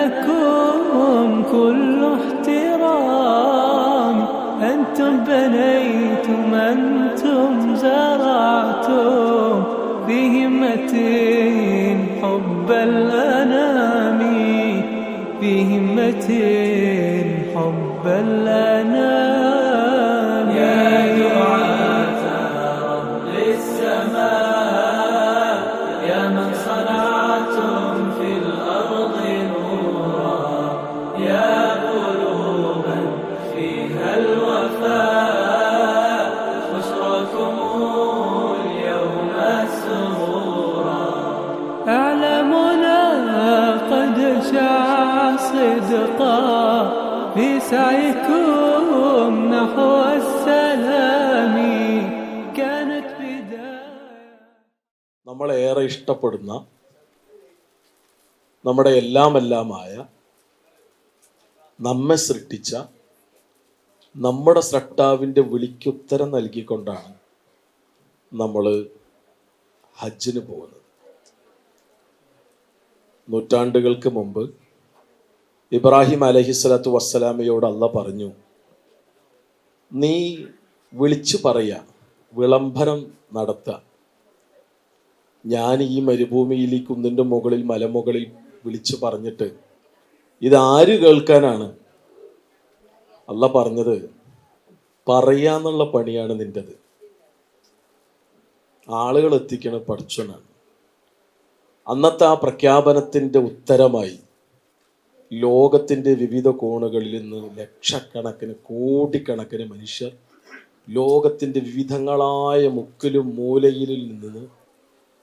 لكم كل احترام. أنتم بنيتم أنتم زرعتم في همة حب الأنام، في همة حب الأنام. يا دعاة رب السماء، يا من صنعتم في الأرض نورا، يا قلوبا فيها الوفاء، بشراكم اليوم سرورا. أعلامنا قد شاع صدقا في سعيكم نحو السلام، كانت بداية. നമ്മളേറെ ഇഷ്ടപ്പെടുന്ന നമ്മുടെ എല്ലാമെല്ലാമായ നമ്മെ സൃഷ്ടിച്ച നമ്മുടെ സ്രഷ്ടാവിൻ്റെ വിളിക്കുത്തരം നൽകിക്കൊണ്ടാണ് നമ്മൾ ഹജ്ജിന് പോകുന്നത്. നൂറ്റാണ്ടുകൾക്ക് മുമ്പ് ഇബ്രാഹിം അലൈഹിസ്സലാത്തു വസ്സലാമയോട് അല്ലാഹ് പറഞ്ഞു, നീ വിളിച്ചു പറയുക, വിളംബരം നടത്തുക. ഞാൻ ഈ മരുഭൂമിയിൽ, ഈ കുന്നിൻ്റെ മുകളിൽ, മലമുകളിൽ വിളിച്ചു പറഞ്ഞിട്ട് ഇതാര് കേൾക്കാനാണ്? അല്ലാഹ് പറഞ്ഞത്, പറയാന്നുള്ള പണിയാണ് നിൻ്റെത്, ആളുകൾ എത്തിക്കണ പഠിച്ചനാണ്. അന്നത്തെ ആ പ്രഖ്യാപനത്തിൻ്റെ ഉത്തരമായി ലോകത്തിൻ്റെ വിവിധ കോണുകളിൽ നിന്ന് ലക്ഷക്കണക്കിന് കോടിക്കണക്കിന് മനുഷ്യർ ലോകത്തിൻ്റെ വിവിധങ്ങളായ മുക്കിലും മൂലയിലിൽ നിന്ന്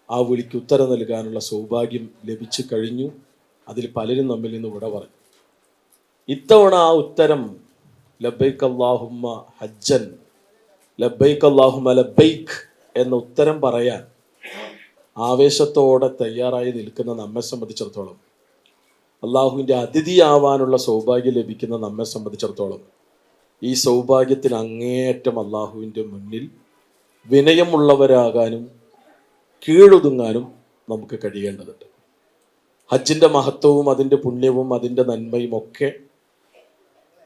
ആ വിളിക്ക് ഉത്തരം നൽകാനുള്ള സൗഭാഗ്യം ലഭിച്ചു കഴിഞ്ഞു. അതിൽ പലരും നമ്മിൽ നിന്ന് ഇവിടെ പറഞ്ഞു. ഇത്തവണ ആ ഉത്തരം ലബ്ബൈക്ക് അല്ലാഹുമ്മ ഹജ്ജൻ, ലബ്ബൈക്ക് അല്ലാഹുമ്മ ലബ്ബൈക്ക് എന്ന ഉത്തരം പറയാൻ ആവേശത്തോടെ തയ്യാറായി നിൽക്കുന്ന നമ്മെ സംബന്ധിച്ചിടത്തോളം, അള്ളാഹുവിൻ്റെ അതിഥിയാവാനുള്ള സൗഭാഗ്യം ലഭിക്കുന്ന നമ്മെ സംബന്ധിച്ചിടത്തോളം, ഈ സൗഭാഗ്യത്തിന് അങ്ങേയറ്റം അള്ളാഹുവിൻ്റെ മുന്നിൽ വിനയമുള്ളവരാകാനും കീഴൊതുങ്ങാനും നമുക്ക് കഴിയേണ്ടതുണ്ട്. ഹജ്ജിൻ്റെ മഹത്വവും അതിൻ്റെ പുണ്യവും അതിൻ്റെ നന്മയും ഒക്കെ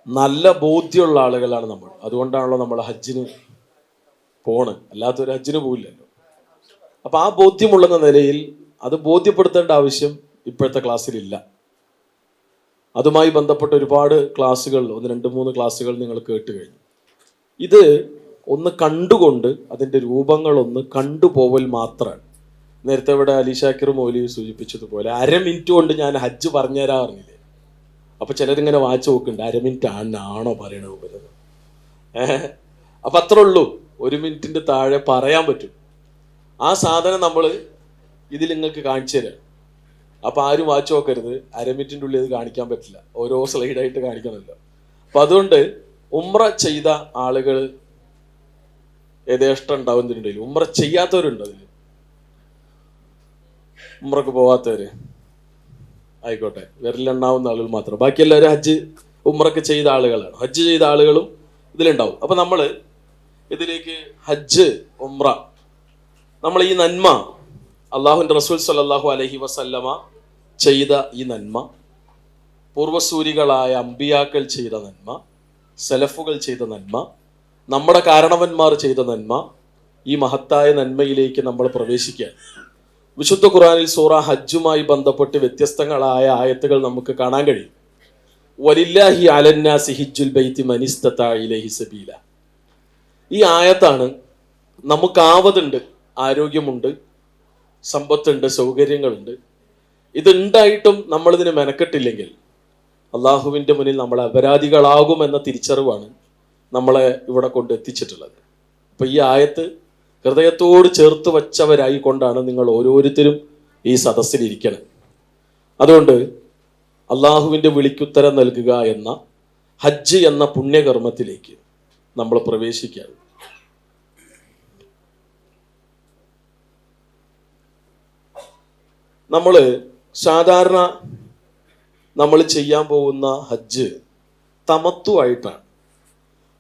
നല്ല ബോധ്യമുള്ള ആളുകളാണ് നമ്മൾ. അതുകൊണ്ടാണല്ലോ നമ്മൾ ഹജ്ജിന് പോണ്, അല്ലാത്തൊരു ഹജ്ജിന് പോയില്ലല്ലോ. അപ്പം ആ ബോധ്യമുള്ള നിലയിൽ അത് ബോധ്യപ്പെടുത്തേണ്ട ആവശ്യം ഇപ്പോഴത്തെ ക്ലാസ്സിലില്ല. അതുമായി ബന്ധപ്പെട്ട ഒരുപാട് ക്ലാസ്സുകൾ, 1-2-3 ക്ലാസ്സുകൾ നിങ്ങൾ കേട്ട് കഴിഞ്ഞു. ഇത് ഒന്ന് കണ്ടുകൊണ്ട് അതിൻ്റെ രൂപങ്ങളൊന്ന് കണ്ടുപോവൽ മാത്രമാണ്. നേരത്തെ ഇവിടെ അലി ഷാക്കിർ മൗലവി സൂചിപ്പിച്ചതുപോലെ 1/2 മിനിറ്റ് കൊണ്ട് ഞാൻ ഹജ്ജ് പറഞ്ഞുതരാൻ പറഞ്ഞില്ലേ. അപ്പം ചിലരിങ്ങനെ വായിച്ചു നോക്കുന്നുണ്ട്, 1/2 മിനിറ്റ് ആണോ പറയണത് വരുന്നത്. അപ്പം അത്രേ ഉള്ളൂ, 1 മിനിറ്റിൻ്റെ താഴെ പറയാൻ പറ്റും. ആ സാധനം നമ്മൾ ഇതിൽ നിങ്ങൾക്ക് കാണിച്ചു തരാം. അപ്പം ആരും വായിച്ചു നോക്കരുത്, 1/2 മിനിറ്റിൻ്റെ ഉള്ളിൽ ഇത് കാണിക്കാൻ പറ്റില്ല, ഓരോ സ്ലൈഡായിട്ട് കാണിക്കണമല്ലോ. അപ്പം അതുകൊണ്ട് ഉംറ ചെയ്ത ആളുകൾ യഥേഷ്ടം ഉണ്ടാവുന്നതിനുണ്ടെങ്കിൽ ഉംറ ചെയ്യാത്തവരുണ്ട്, അതിൽ ഉംറക്ക് പോവാത്തവര് ആയിക്കോട്ടെ, വിരലെണ്ണാവുന്ന ആളുകൾ മാത്രം, ബാക്കി എല്ലാവരും ഹജ്ജ് ഉംറക്ക് ചെയ്ത ആളുകളാണ്. ഹജ്ജ് ചെയ്ത ആളുകളും ഇതിലുണ്ടാവും. അപ്പം നമ്മൾ ഇതിലേക്ക് ഹജ്ജ് ഉംറ, നമ്മൾ ഈ നന്മ, അള്ളാഹുവിൻ്റെ റസൂൽ സല്ലല്ലാഹു അലൈഹി വസല്ലമ ചെയ്ത ഈ നന്മ, പൂർവസൂരികളായ അമ്പിയാക്കൾ ചെയ്ത നന്മ, സലഫുകൾ ചെയ്ത നന്മ, നമ്മുടെ കാരണവന്മാർ ചെയ്ത നന്മ, ഈ മഹത്തായ നന്മയിലേക്ക് നമ്മൾ പ്രവേശിക്കാൻ വിശുദ്ധ ഖുർആനിൽ സൂറ ഹജ്ജുമായി ബന്ധപ്പെട്ട് വ്യത്യസ്തങ്ങളായ ആയത്തുകൾ നമുക്ക് കാണാൻ കഴിയും. വലില്ലാഹി അലന്നാസി ഹിജ്ജുൽ ബൈത്തി മൻ ഇസ്തതാഅ ഇലൈഹി സബീല. ഈ ആയത്താണ് നമുക്കാവതുണ്ട്, ആരോഗ്യമുണ്ട്, സമ്പത്തുണ്ട്, സൗകര്യങ്ങളുണ്ട്, ഇതുണ്ടായിട്ടും നമ്മളിതിന് മെനക്കെട്ടില്ലെങ്കിൽ അള്ളാഹുവിൻ്റെ മുന്നിൽ നമ്മൾ അപരാധികളാകുമെന്ന തിരിച്ചറിവാണ് നമ്മളെ ഇവിടെ കൊണ്ട് എത്തിച്ചിട്ടുള്ളത്. അപ്പം ഈ ആയത്ത് ഹൃദയത്തോട് ചേർത്ത് വച്ചവരായിക്കൊണ്ടാണ് നിങ്ങൾ ഓരോരുത്തരും ഈ സദസ്സിലിരിക്കണം. അതുകൊണ്ട് അള്ളാഹുവിൻ്റെ വിളിക്കുത്തരം നൽകുക എന്ന ഹജ്ജ് എന്ന പുണ്യകർമ്മത്തിലേക്ക് നമ്മൾ പ്രവേശിക്കുകയാണ്. നമ്മൾ സാധാരണ നമ്മൾ ചെയ്യാൻ പോകുന്ന ഹജ്ജ് തമത്തു ആയിട്ടാണ്.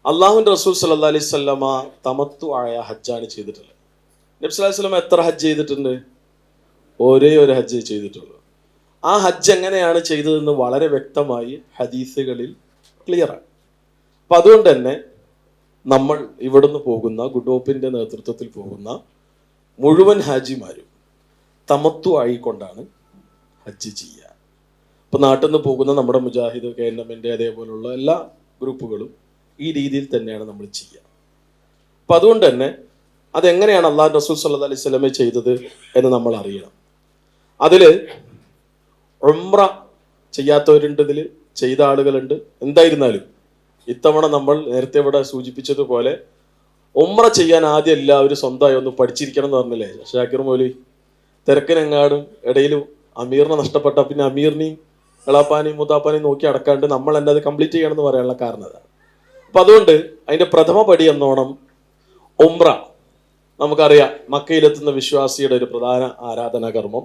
അള്ളാഹുവിൻ്റെ റസൂൽ സല്ലല്ലാഹു അലൈഹി വസല്ലമ തമത്തു ആയ ഹജ്ജാണ് ചെയ്തിട്ടുള്ളത്. നബി സല്ലല്ലാഹു അലൈഹി വസല്ലമ എത്ര ഹജ്ജ് ചെയ്തിട്ടുണ്ട്? ഒരേ ഒരു ഹജ്ജ് ചെയ്തിട്ടുള്ളൂ. ആ ഹജ്ജ് എങ്ങനെയാണ് ചെയ്തതെന്ന് വളരെ വ്യക്തമായി ഹദീസുകളിൽ ക്ലിയറാണ്. അപ്പം അതുകൊണ്ട് തന്നെ നമ്മൾ ഇവിടുന്ന് പോകുന്ന ഗുഡ് ഹോപ്പിൻ്റെ നേതൃത്വത്തിൽ പോകുന്ന മുഴുവൻ ഹാജിമാരും തമത്തു ആയിക്കൊണ്ടാണ് ഹജ്ജ് ചെയ്യുക. ഇപ്പം നാട്ടിൽ നിന്ന് പോകുന്ന നമ്മുടെ മുജാഹിദ്, KNM അതേപോലുള്ള എല്ലാ ഗ്രൂപ്പുകളും ഈ രീതിയിൽ തന്നെയാണ് നമ്മൾ ചെയ്യുക. അപ്പം അതുകൊണ്ട് തന്നെ അതെങ്ങനെയാണ് അള്ളാഹു റസൂൽ സല്ലല്ലാഹു അലൈഹി വസല്ലം ചെയ്തത് എന്ന് നമ്മൾ അറിയണം. അതിൽ ഉംറ ചെയ്യാത്തവരുണ്ട്, ഇതിൽ ചെയ്ത ആളുകളുണ്ട്. എന്തായിരുന്നാലും ഇത്തവണ നമ്മൾ നേരത്തെ ഇവിടെ സൂചിപ്പിച്ചതുപോലെ ഉംറ ചെയ്യാൻ ആദ്യം എല്ലാവരും സ്വന്തമായി ഒന്ന് പഠിച്ചിരിക്കണം എന്ന് പറഞ്ഞില്ലേ ഷാക്കിർ മൗലവി? തിരക്കിനെങ്ങാടും ഇടയിലും അമീറിനെ നഷ്ടപ്പെട്ട പിന്നെ അമീറിനെയും എളാപ്പാനെയും മുത്താപ്പാനെയും നോക്കി അടക്കാണ്ട് നമ്മൾ തന്നെ അത് കംപ്ലീറ്റ് ചെയ്യണമെന്ന് പറയാനുള്ള കാരണം അതാണ്. അപ്പം അതുകൊണ്ട് അതിൻ്റെ പ്രഥമ പടി എന്നോണം ഉംറ നമുക്കറിയാം, മക്കയിലെത്തുന്ന വിശ്വാസിയുടെ ഒരു പ്രധാന ആരാധനാ കർമ്മം.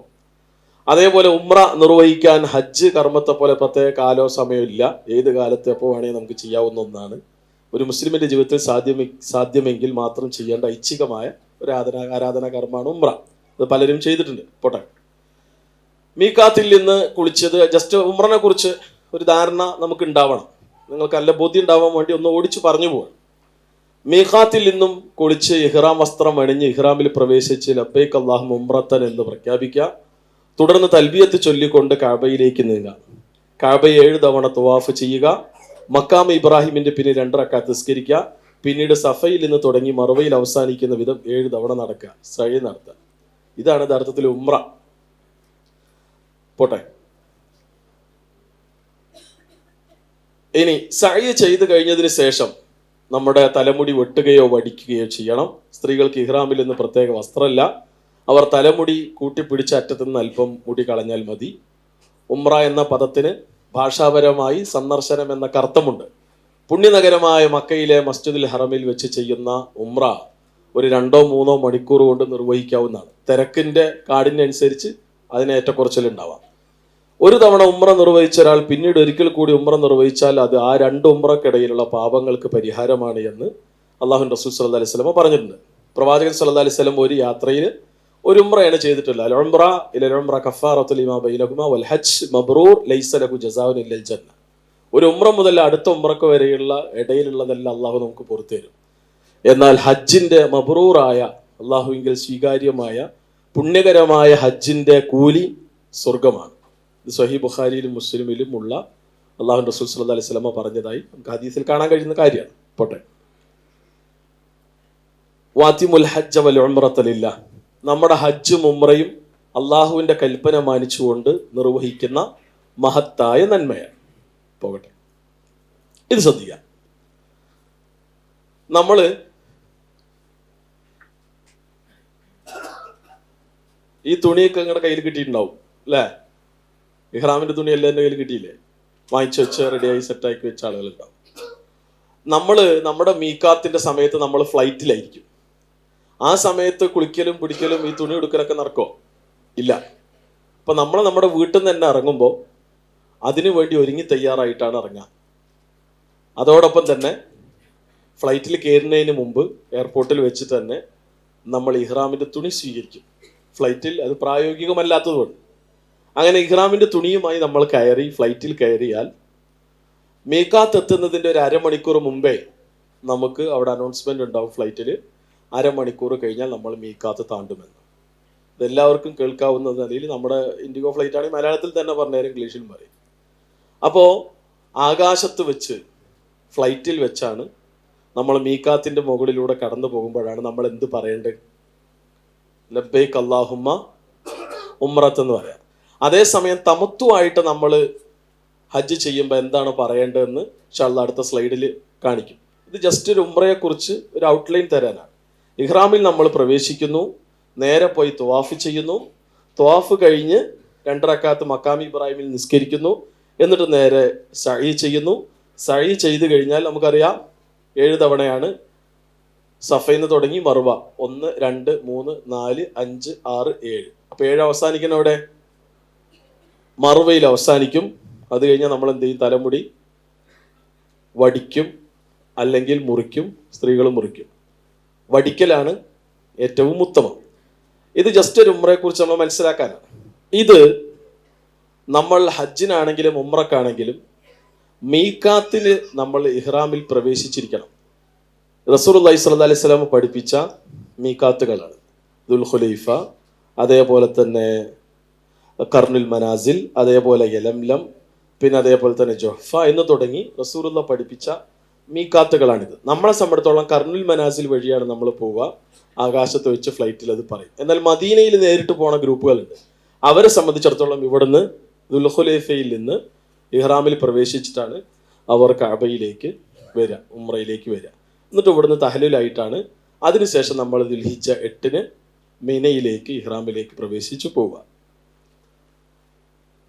അതേപോലെ ഉംറ നിർവഹിക്കാൻ ഹജ്ജ് കർമ്മത്തെ പോലെ പ്രത്യേക കാലോ സമയമോ ഇല്ല. ഏത് കാലത്ത് എപ്പോൾ വേണമെങ്കിൽ നമുക്ക് ചെയ്യാവുന്ന ഒന്നാണ്. ഒരു മുസ്ലിമിൻ്റെ ജീവിതത്തിൽ സാധ്യമെങ്കിൽ മാത്രം ചെയ്യേണ്ട ഐച്ഛികമായ ഒരു ആരാധനാ കർമ്മമാണ് ഉംറ. അത് പലരും ചെയ്തിട്ടുണ്ട്. പോട്ടെ, മീക്കാത്തിൽ നിന്ന് കുളിച്ചത് ജസ്റ്റ് ഉംറനെ കുറിച്ച് ഒരു ധാരണ നമുക്ക് ഉണ്ടാവണം. നിങ്ങൾക്ക് നല്ല ബോധ്യം ഉണ്ടാവാൻ വേണ്ടി ഒന്ന് ഓടിച്ചു പറഞ്ഞു പോവാണ്. മീഖാത്തിൽ നിന്നും കുളിച്ച് ഇഹ്റാം വസ്ത്രം അണിഞ്ഞ് ഇഹ്റാമിൽ പ്രവേശിച്ച് ലബ്ബൈക് അല്ലാഹുമ്മ ഉംറത്തൻ എന്ന് പ്രഖ്യാപിക്കുക. തുടർന്ന് തൽബിയത്ത് ചൊല്ലിക്കൊണ്ട് കഅബയിലേക്ക് നീങ്ങുക. കഅബയെ 7 തവണ തവാഫ് ചെയ്യുക. മക്കാം ഇബ്രാഹിമിന്റെ പിന്നിൽ 2 റക്അത്ത് നിസ്കരിക്കുക. പിന്നീട് സഫയിൽ നിന്ന് തുടങ്ങി മറുവയിൽ അവസാനിക്കുന്ന വിധം 7 തവണ നടക്കുക, സഅയ് നടത്തുക. ഇതാണ് യഥാർത്ഥത്തിൽ ഉംറ. പോട്ടെ, ഇനി സഅയ് ചെയ്ത് കഴിഞ്ഞതിന് ശേഷം നമ്മുടെ തലമുടി വെട്ടുകയോ വടിക്കുകയോ ചെയ്യണം. സ്ത്രീകൾക്ക് ഇഹ്റാമിൽ നിന്ന് പ്രത്യേക വസ്ത്രമില്ല. അവർ തലമുടി കൂട്ടിപ്പിടിച്ച അറ്റത്തു നിന്ന് അല്പം മുടി കളഞ്ഞാൽ മതി. ഉംറ എന്ന പദത്തിന് ഭാഷാപരമായി സന്ദർശനം എന്ന അർത്ഥമുണ്ട്. പുണ്യനഗരമായ മക്കയിലെ മസ്ജിദുൽ ഹറമിൽ വെച്ച് ചെയ്യുന്ന ഉംറ ഒരു 2-3 മണിക്കൂർ കൊണ്ട് നിർവഹിക്കാവുന്നതാണ്. തിരക്കിൻ്റെ കാഠിന്യമനുസരിച്ച് അതിന് ഏറ്റക്കുറച്ചിലുണ്ടാവാം. ഒരു തവണ ഉംറ നിർവഹിച്ച ഒരാൾ പിന്നീട് ഒരിക്കൽ കൂടി ഉംറ നിർവഹിച്ചാൽ അത് ആ 2 ഉംറക്കിടയിലുള്ള പാപങ്ങൾക്ക് പരിഹാരമാണ് എന്ന് അല്ലാഹു റസൂൽ സല്ലല്ലാഹു അലൈഹി വസല്ലം പറഞ്ഞിട്ടുണ്ട്. പ്രവാചകൻ സല്ലല്ലാഹു അലൈഹി വസല്ലം ഒരു യാത്രയിൽ ഒരു ഉംറയാണ് ചെയ്തിട്ടുള്ളത്. അൽ ഉംറ ഇലൽ ഉംറ കഫാറത്തു ലിമാ ബൈനഹുമാ വൽ ഹജ്ജ് മബ്റൂർ ലൈസ ലഹു ജസാഉൻ ഇല്ലൽ ജന്ന. ഒരു ഉംറ മുതൽ അടുത്ത ഉംറക്ക് വരെയുള്ള ഇടയിലുള്ളതെല്ലാം അള്ളാഹു നമുക്ക് പുറത്തു തരും. എന്നാൽ ഹജ്ജിന്റെ മബ്റൂറായ അള്ളാഹുവിങ്കിൽ സ്വീകാര്യമായ പുണ്യകരമായ ഹജ്ജിന്റെ കൂലി സ്വർഗമാണ്. ഇത് സ്വഹീഹ് ബുഖാരിയിലും മുസ്ലിമിലും ഉള്ള അല്ലാഹു റസൂൽ സല്ലല്ലാഹു അലൈഹി വസല്ലം പറഞ്ഞതായി നമുക്ക് ഹദീസിൽ കാണാൻ കഴിയുന്ന കാര്യമാണ്. പോട്ടെ, വാതിമുൽ ഹജ്ജ വൽ ഉംറത ലില്ലാഹ്, നമ്മുടെ ഹജ്ജും ഉംറയും അള്ളാഹുവിൻ്റെ കൽപ്പന മാനിച്ചുകൊണ്ട് നിർവഹിക്കുന്ന മഹത്തായ നന്മയാണ്. പോകട്ടെ, ഇത് ശ്രദ്ധിക്കുക. നമ്മൾ ഈ തുണിയൊക്കെ നിങ്ങളുടെ കയ്യിൽ കിട്ടിയിട്ടുണ്ടാവും അല്ലേ? ഇഹ്റാമിൻ്റെ തുണിയെല്ലാം എൻ്റെ കയ്യിൽ കിട്ടിയില്ലേ? വാങ്ങിച്ചു വെച്ച് റെഡിയായി സെറ്റാക്കി വെച്ച ആളുകളുണ്ടാവും. നമ്മുടെ മീക്കാത്തിൻ്റെ സമയത്ത് നമ്മൾ ഫ്ലൈറ്റിലായിരിക്കും. ആ സമയത്ത് കുളിക്കലും പിടിക്കലും ഈ തുണി എടുക്കലൊക്കെ നടക്കോ? ഇല്ല. അപ്പം നമ്മുടെ വീട്ടിൽ നിന്ന് തന്നെ ഇറങ്ങുമ്പോൾ അതിനു വേണ്ടി ഒരുങ്ങി തയ്യാറായിട്ടാണ് ഇറങ്ങുക. അതോടൊപ്പം തന്നെ ഫ്ലൈറ്റിൽ കയറുന്നതിന് മുമ്പ് എയർപോർട്ടിൽ വെച്ച് തന്നെ നമ്മൾ ഇഹ്റാമിൻ്റെ തുണി സ്വീകരിക്കും. ഫ്ലൈറ്റിൽ അത് പ്രായോഗികമല്ലാത്തതുകൊണ്ട് അങ്ങനെ ഇഹ്റാമിൻ്റെ തുണിയുമായി നമ്മൾ ഫ്ലൈറ്റിൽ കയറിയാൽ മീക്കാത്ത് എത്തുന്നതിൻ്റെ ഒരു അരമണിക്കൂർ മുമ്പേ നമുക്ക് അവിടെ അനൗൺസ്മെൻ്റ് ഉണ്ടാവും. ഫ്ലൈറ്റിൽ അരമണിക്കൂർ കഴിഞ്ഞാൽ നമ്മൾ മീക്കാത്ത് താണ്ടുമെന്ന്. ഇതെല്ലാവർക്കും കേൾക്കാവുന്ന നിലയിൽ നമ്മുടെ ഇൻഡിഗോ ഫ്ലൈറ്റ് ആണെങ്കിൽ മലയാളത്തിൽ തന്നെ പറഞ്ഞാലും ഇംഗ്ലീഷിൽ പറയും. അപ്പോൾ ആകാശത്ത് വെച്ച് ഫ്ലൈറ്റിൽ വെച്ചാണ് നമ്മൾ മീക്കാത്തിൻ്റെ മുകളിലൂടെ കടന്നു പോകുമ്പോഴാണ് നമ്മൾ എന്ത് പറയേണ്ടത്? ലബ്ബൈക് അല്ലാഹുമ്മ ഉംറത്ത് എന്ന് പറയാം. അതേസമയം തമത്തുവായിട്ട് നമ്മൾ ഹജ്ജ് ചെയ്യുമ്പോൾ എന്താണ് പറയേണ്ടതെന്ന് ഇൻഷാല്ലാഹ് അടുത്ത സ്ലൈഡിൽ കാണിക്കും. ഇത് ജസ്റ്റ് ഒരു ഉംറയെക്കുറിച്ച് ഒരു ഔട്ട്ലൈൻ തരാനാണ്. ഇഹ്റാമിൽ നമ്മൾ പ്രവേശിക്കുന്നു, നേരെ പോയി തവാഫ് ചെയ്യുന്നു. തവാഫ് കഴിഞ്ഞ് 2 റക്അത്ത് മക്കാം ഇബ്രാഹിമിൽ നിസ്കരിക്കുന്നു. എന്നിട്ട് നേരെ സഅയ് ചെയ്യുന്നു. സഅയ് ചെയ്ത് കഴിഞ്ഞാൽ നമുക്കറിയാം 7 തവണയാണ് സഫയിൽ നിന്ന് തുടങ്ങി മറുവ 1, 2, 3, 4, 5, 6, 7. അപ്പോൾ 7 അവസാനിക്കുന്ന അവിടെ മറുവയിൽ അവസാനിക്കും. അത് കഴിഞ്ഞാൽ നമ്മൾ എന്ത് ചെയ്യും? തലമുടി വടിക്കും, അല്ലെങ്കിൽ മുറിക്കും. സ്ത്രീകൾ മുറിക്കും. വടിക്കലാണ് ഏറ്റവും ഉത്തമം. ഇത് ജസ്റ്റ് ഒരു ഉംറയെക്കുറിച്ച് നമ്മൾ മനസ്സിലാക്കാനാണ്. ഇത് നമ്മൾ ഹജ്ജിനാണെങ്കിലും ഉംറക്കാണെങ്കിലും മീഖാത്തിന് നമ്മൾ ഇഹ്റാമിൽ പ്രവേശിച്ചിരിക്കണം. റസൂലുള്ളാഹി സ്വല്ലല്ലാഹി അലൈഹി വസല്ലം പഠിപ്പിച്ച മീഖാത്തുകളാണ് ദുൽഖുലൈഫ, അതേപോലെ തന്നെ കർനുൽ മനാസിൽ, അതേപോലെ യലംലം, പിന്നെ അതേപോലെ തന്നെ ജുഹ്ഫ എന്ന് തുടങ്ങി റസൂലുള്ള പഠിപ്പിച്ച മീഖാത്തുകളാണിത്. നമ്മളെ സംബന്ധിച്ചിടത്തോളം കർനുൽ മനാസിൽ വഴിയാണ് നമ്മൾ പോവുക. ആകാശത്ത് വെച്ച് ഫ്ലൈറ്റിൽ അത് പറയും. എന്നാൽ മദീനയിൽ നേരിട്ട് പോണ ഗ്രൂപ്പുകളുണ്ട്. അവരെ സംബന്ധിച്ചിടത്തോളം ഇവിടുന്ന് ദുൽഖുലൈഫയിൽ നിന്ന് ഇഹ്റാമിൽ പ്രവേശിച്ചിട്ടാണ് അവർ കഅബയിലേക്ക് വരിക, ഉംറയിലേക്ക് വരിക. എന്നിട്ട് ഇവിടുന്ന് തഹ്ലീലായിട്ടാണ് അതിനുശേഷം നമ്മൾ ദുൽഹിജ്ജ 8 മിനയിലേക്ക് ഇഹ്റാമിലേക്ക് പ്രവേശിച്ചു പോവുക.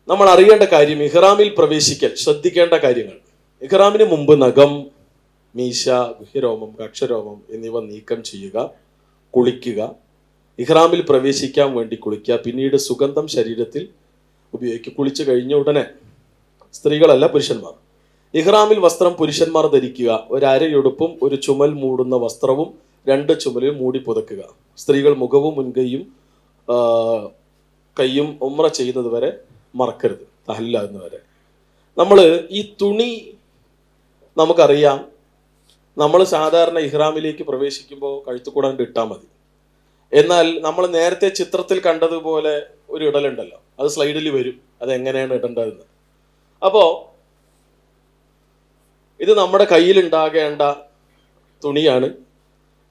നമ്മൾ അറിയേണ്ട കാര്യം, ഇഹ്റാമിൽ പ്രവേശിക്കൽ ശ്രദ്ധിക്കേണ്ട കാര്യങ്ങൾ. ഇഹ്റാമിന് മുമ്പ് നഖം, മീശ, ഗുഹ്യരോമം, കക്ഷരോമം എന്നിവ നീക്കം ചെയ്യുക, കുളിക്കുക. ഇഹ്റാമിൽ പ്രവേശിക്കാൻ വേണ്ടി കുളിക്കുക. പിന്നീട് സുഗന്ധം ശരീരത്തിൽ ഉപയോഗിക്കുക. കുളിച്ചു കഴിഞ്ഞ ഉടനെ, സ്ത്രീകളല്ല പുരുഷന്മാർ. ഇഹ്റാമിൽ വസ്ത്രം പുരുഷന്മാർ ധരിക്കുക. ഒരു അരയുടുപ്പും ഒരു ചുമൽ മൂടുന്ന വസ്ത്രവും 2 ചുമലും മൂടി പുതക്കുക. സ്ത്രീകൾ മുഖവും മുൻകൈയും കൈയും ഉംറ ചെയ്യുന്നത് വരെ മറക്കരുത്, തഹ്ലീലാകുന്നവരെ. നമ്മൾ ഈ തുണി, നമുക്കറിയാം, നമ്മൾ സാധാരണ ഇഹ്റാമിലേക്ക് പ്രവേശിക്കുമ്പോൾ കഴുത്തുകൂടാൻ ഇട്ടാൽ മതി. എന്നാൽ നമ്മൾ നേരത്തെ ചിത്രത്തിൽ കണ്ടതുപോലെ ഒരു ഇടലുണ്ടല്ലോ, അത് സ്ലൈഡിൽ വരും, അതെങ്ങനെയാണ് ഇടേണ്ടതെന്ന്. അപ്പോൾ ഇത് നമ്മുടെ കയ്യിലുണ്ടാകേണ്ട തുണിയാണ്.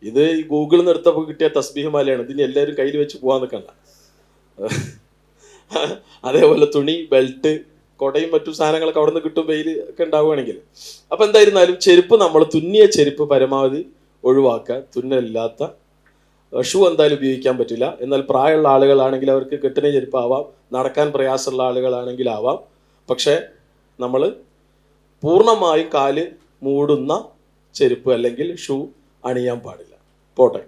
ഇത് ഈ ഗൂഗിളിൽ നിന്ന് എടുത്തപ്പോൾ കിട്ടിയ തസ്ബീഹ് മാലയാണ്. ഇതിന് എല്ലാവരും കയ്യിൽ വെച്ച് പോകാൻ നിൽക്കണ്ട. അതേപോലെ തുണി, ബെൽറ്റ്, കൊടയും മറ്റു സാധനങ്ങളൊക്കെ അവിടെ നിന്ന് കിട്ടും, വെയിൽ ഒക്കെ ഉണ്ടാവുകയാണെങ്കിൽ. അപ്പം എന്തായിരുന്നാലും ചെരുപ്പ്, നമ്മൾ തുന്നിയ ചെരുപ്പ് പരമാവധി ഒഴിവാക്കുക. തുന്നലില്ലാത്ത ഷൂ എന്തായാലും ഉപയോഗിക്കാൻ പറ്റില്ല. എന്നാൽ പ്രായമുള്ള ആളുകളാണെങ്കിൽ അവർക്ക് കെട്ടിന ചെരുപ്പാവാം, നടക്കാൻ പ്രയാസമുള്ള ആളുകളാണെങ്കിൽ ആവാം. പക്ഷേ നമ്മൾ പൂർണ്ണമായും കാല് മൂടുന്ന ചെരുപ്പ് അല്ലെങ്കിൽ ഷൂ അണിയാൻ പാടില്ല. പോട്ടെ.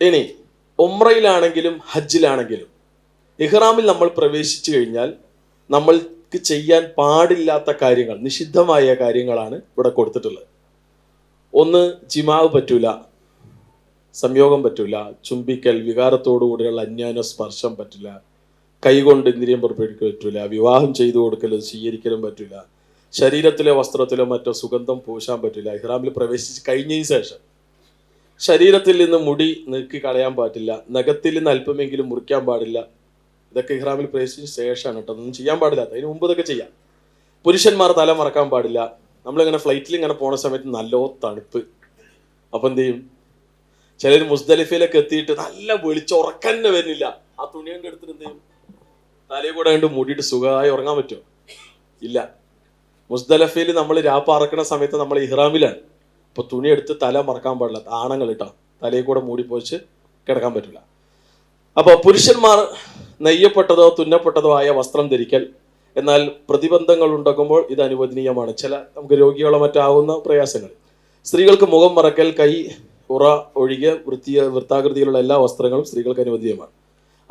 ഇനി ഉംറയിലാണെങ്കിലും ഹജ്ജിലാണെങ്കിലും ഇഹ്റാമിൽ നമ്മൾ പ്രവേശിച്ചു കഴിഞ്ഞാൽ നമ്മൾക്ക് ചെയ്യാൻ പാടില്ലാത്ത കാര്യങ്ങൾ, നിഷിദ്ധമായ കാര്യങ്ങളാണ് ഇവിടെ കൊടുത്തിട്ടുള്ളത്. ഒന്ന്, ജിമാവ് പറ്റൂല, സംയോഗം പറ്റൂല, ചുംബിക്കൽ, വികാരത്തോടുകൂടിയുള്ള അന്യാന്യ സ്പർശം പറ്റില്ല, കൈകൊണ്ട് ഇന്ദ്രിയം പുറപ്പെടുക്കാൻ പറ്റൂല, വിവാഹം ചെയ്തു കൊടുക്കലും സ്വീകരിക്കലും പറ്റൂല, ശരീരത്തിലെ വസ്ത്രത്തിലോ മറ്റോ സുഗന്ധം പൂശാൻ പറ്റില്ല. ഇഹ്റാമിൽ പ്രവേശിച്ച് കഴിഞ്ഞതിന് ശേഷം ശരീരത്തിൽ നിന്ന് മുടി നീക്കി കളയാൻ പാടില്ല, നഖത്തിൽ നിന്ന് അല്പമെങ്കിലും മുറിക്കാൻ പാടില്ല. ഇതൊക്കെ ഇഹ്റാമിൽ പ്രവേശിച്ച ശേഷമാണ് കേട്ടോ, ഒന്നും ചെയ്യാൻ പാടില്ല. അതിന് മുമ്പ് ഇതൊക്കെ ചെയ്യാം. പുരുഷന്മാർ തല മറക്കാൻ പാടില്ല. നമ്മളിങ്ങനെ ഫ്ലൈറ്റിൽ ഇങ്ങനെ പോണ സമയത്ത് നല്ലോ തണുപ്പ്. അപ്പം എന്ത് ചെയ്യും, ചിലർ മുസ്ദലിഫയിലൊക്കെ എത്തിയിട്ട് നല്ല വെളിച്ചം, ഉറക്കം തന്നെ വരുന്നില്ല. ആ തുണി കൊണ്ട് എടുത്തിട്ട് എന്ത് ചെയ്യും, തലയെ കൂടെ കണ്ട് മൂടിയിട്ട് സുഖമായി ഉറങ്ങാൻ പറ്റുമോ? ഇല്ല. മുസ്ദലിഫയിൽ നമ്മൾ രാപ്പാറക്കണ സമയത്ത് നമ്മൾ ഇഹ്റാമിലാണ്. അപ്പോൾ തുണി എടുത്ത് തല മറക്കാൻ പാടില്ല. ആണുങ്ങൾ കേട്ടോ, തലയെ കൂടെ മൂടിപ്പോച്ച് കിടക്കാൻ പറ്റില്ല. അപ്പോൾ പുരുഷന്മാർ നെയ്യപ്പെട്ടതോ തുന്നപ്പെട്ടതോ ആയ വസ്ത്രം ധരിക്കൽ. എന്നാൽ പ്രതിബന്ധങ്ങൾ ഉണ്ടാക്കുമ്പോൾ ഇത് അനുവദനീയമാണ്. ചില നമുക്ക് രോഗികളോ മറ്റാവുന്ന പ്രയാസങ്ങൾ. സ്ത്രീകൾക്ക് മുഖം മറക്കൽ, കൈ ഉറ ഒഴികെ വൃത്താകൃതിയിലുള്ള എല്ലാ വസ്ത്രങ്ങളും സ്ത്രീകൾക്ക് അനുവദനീയമാണ്.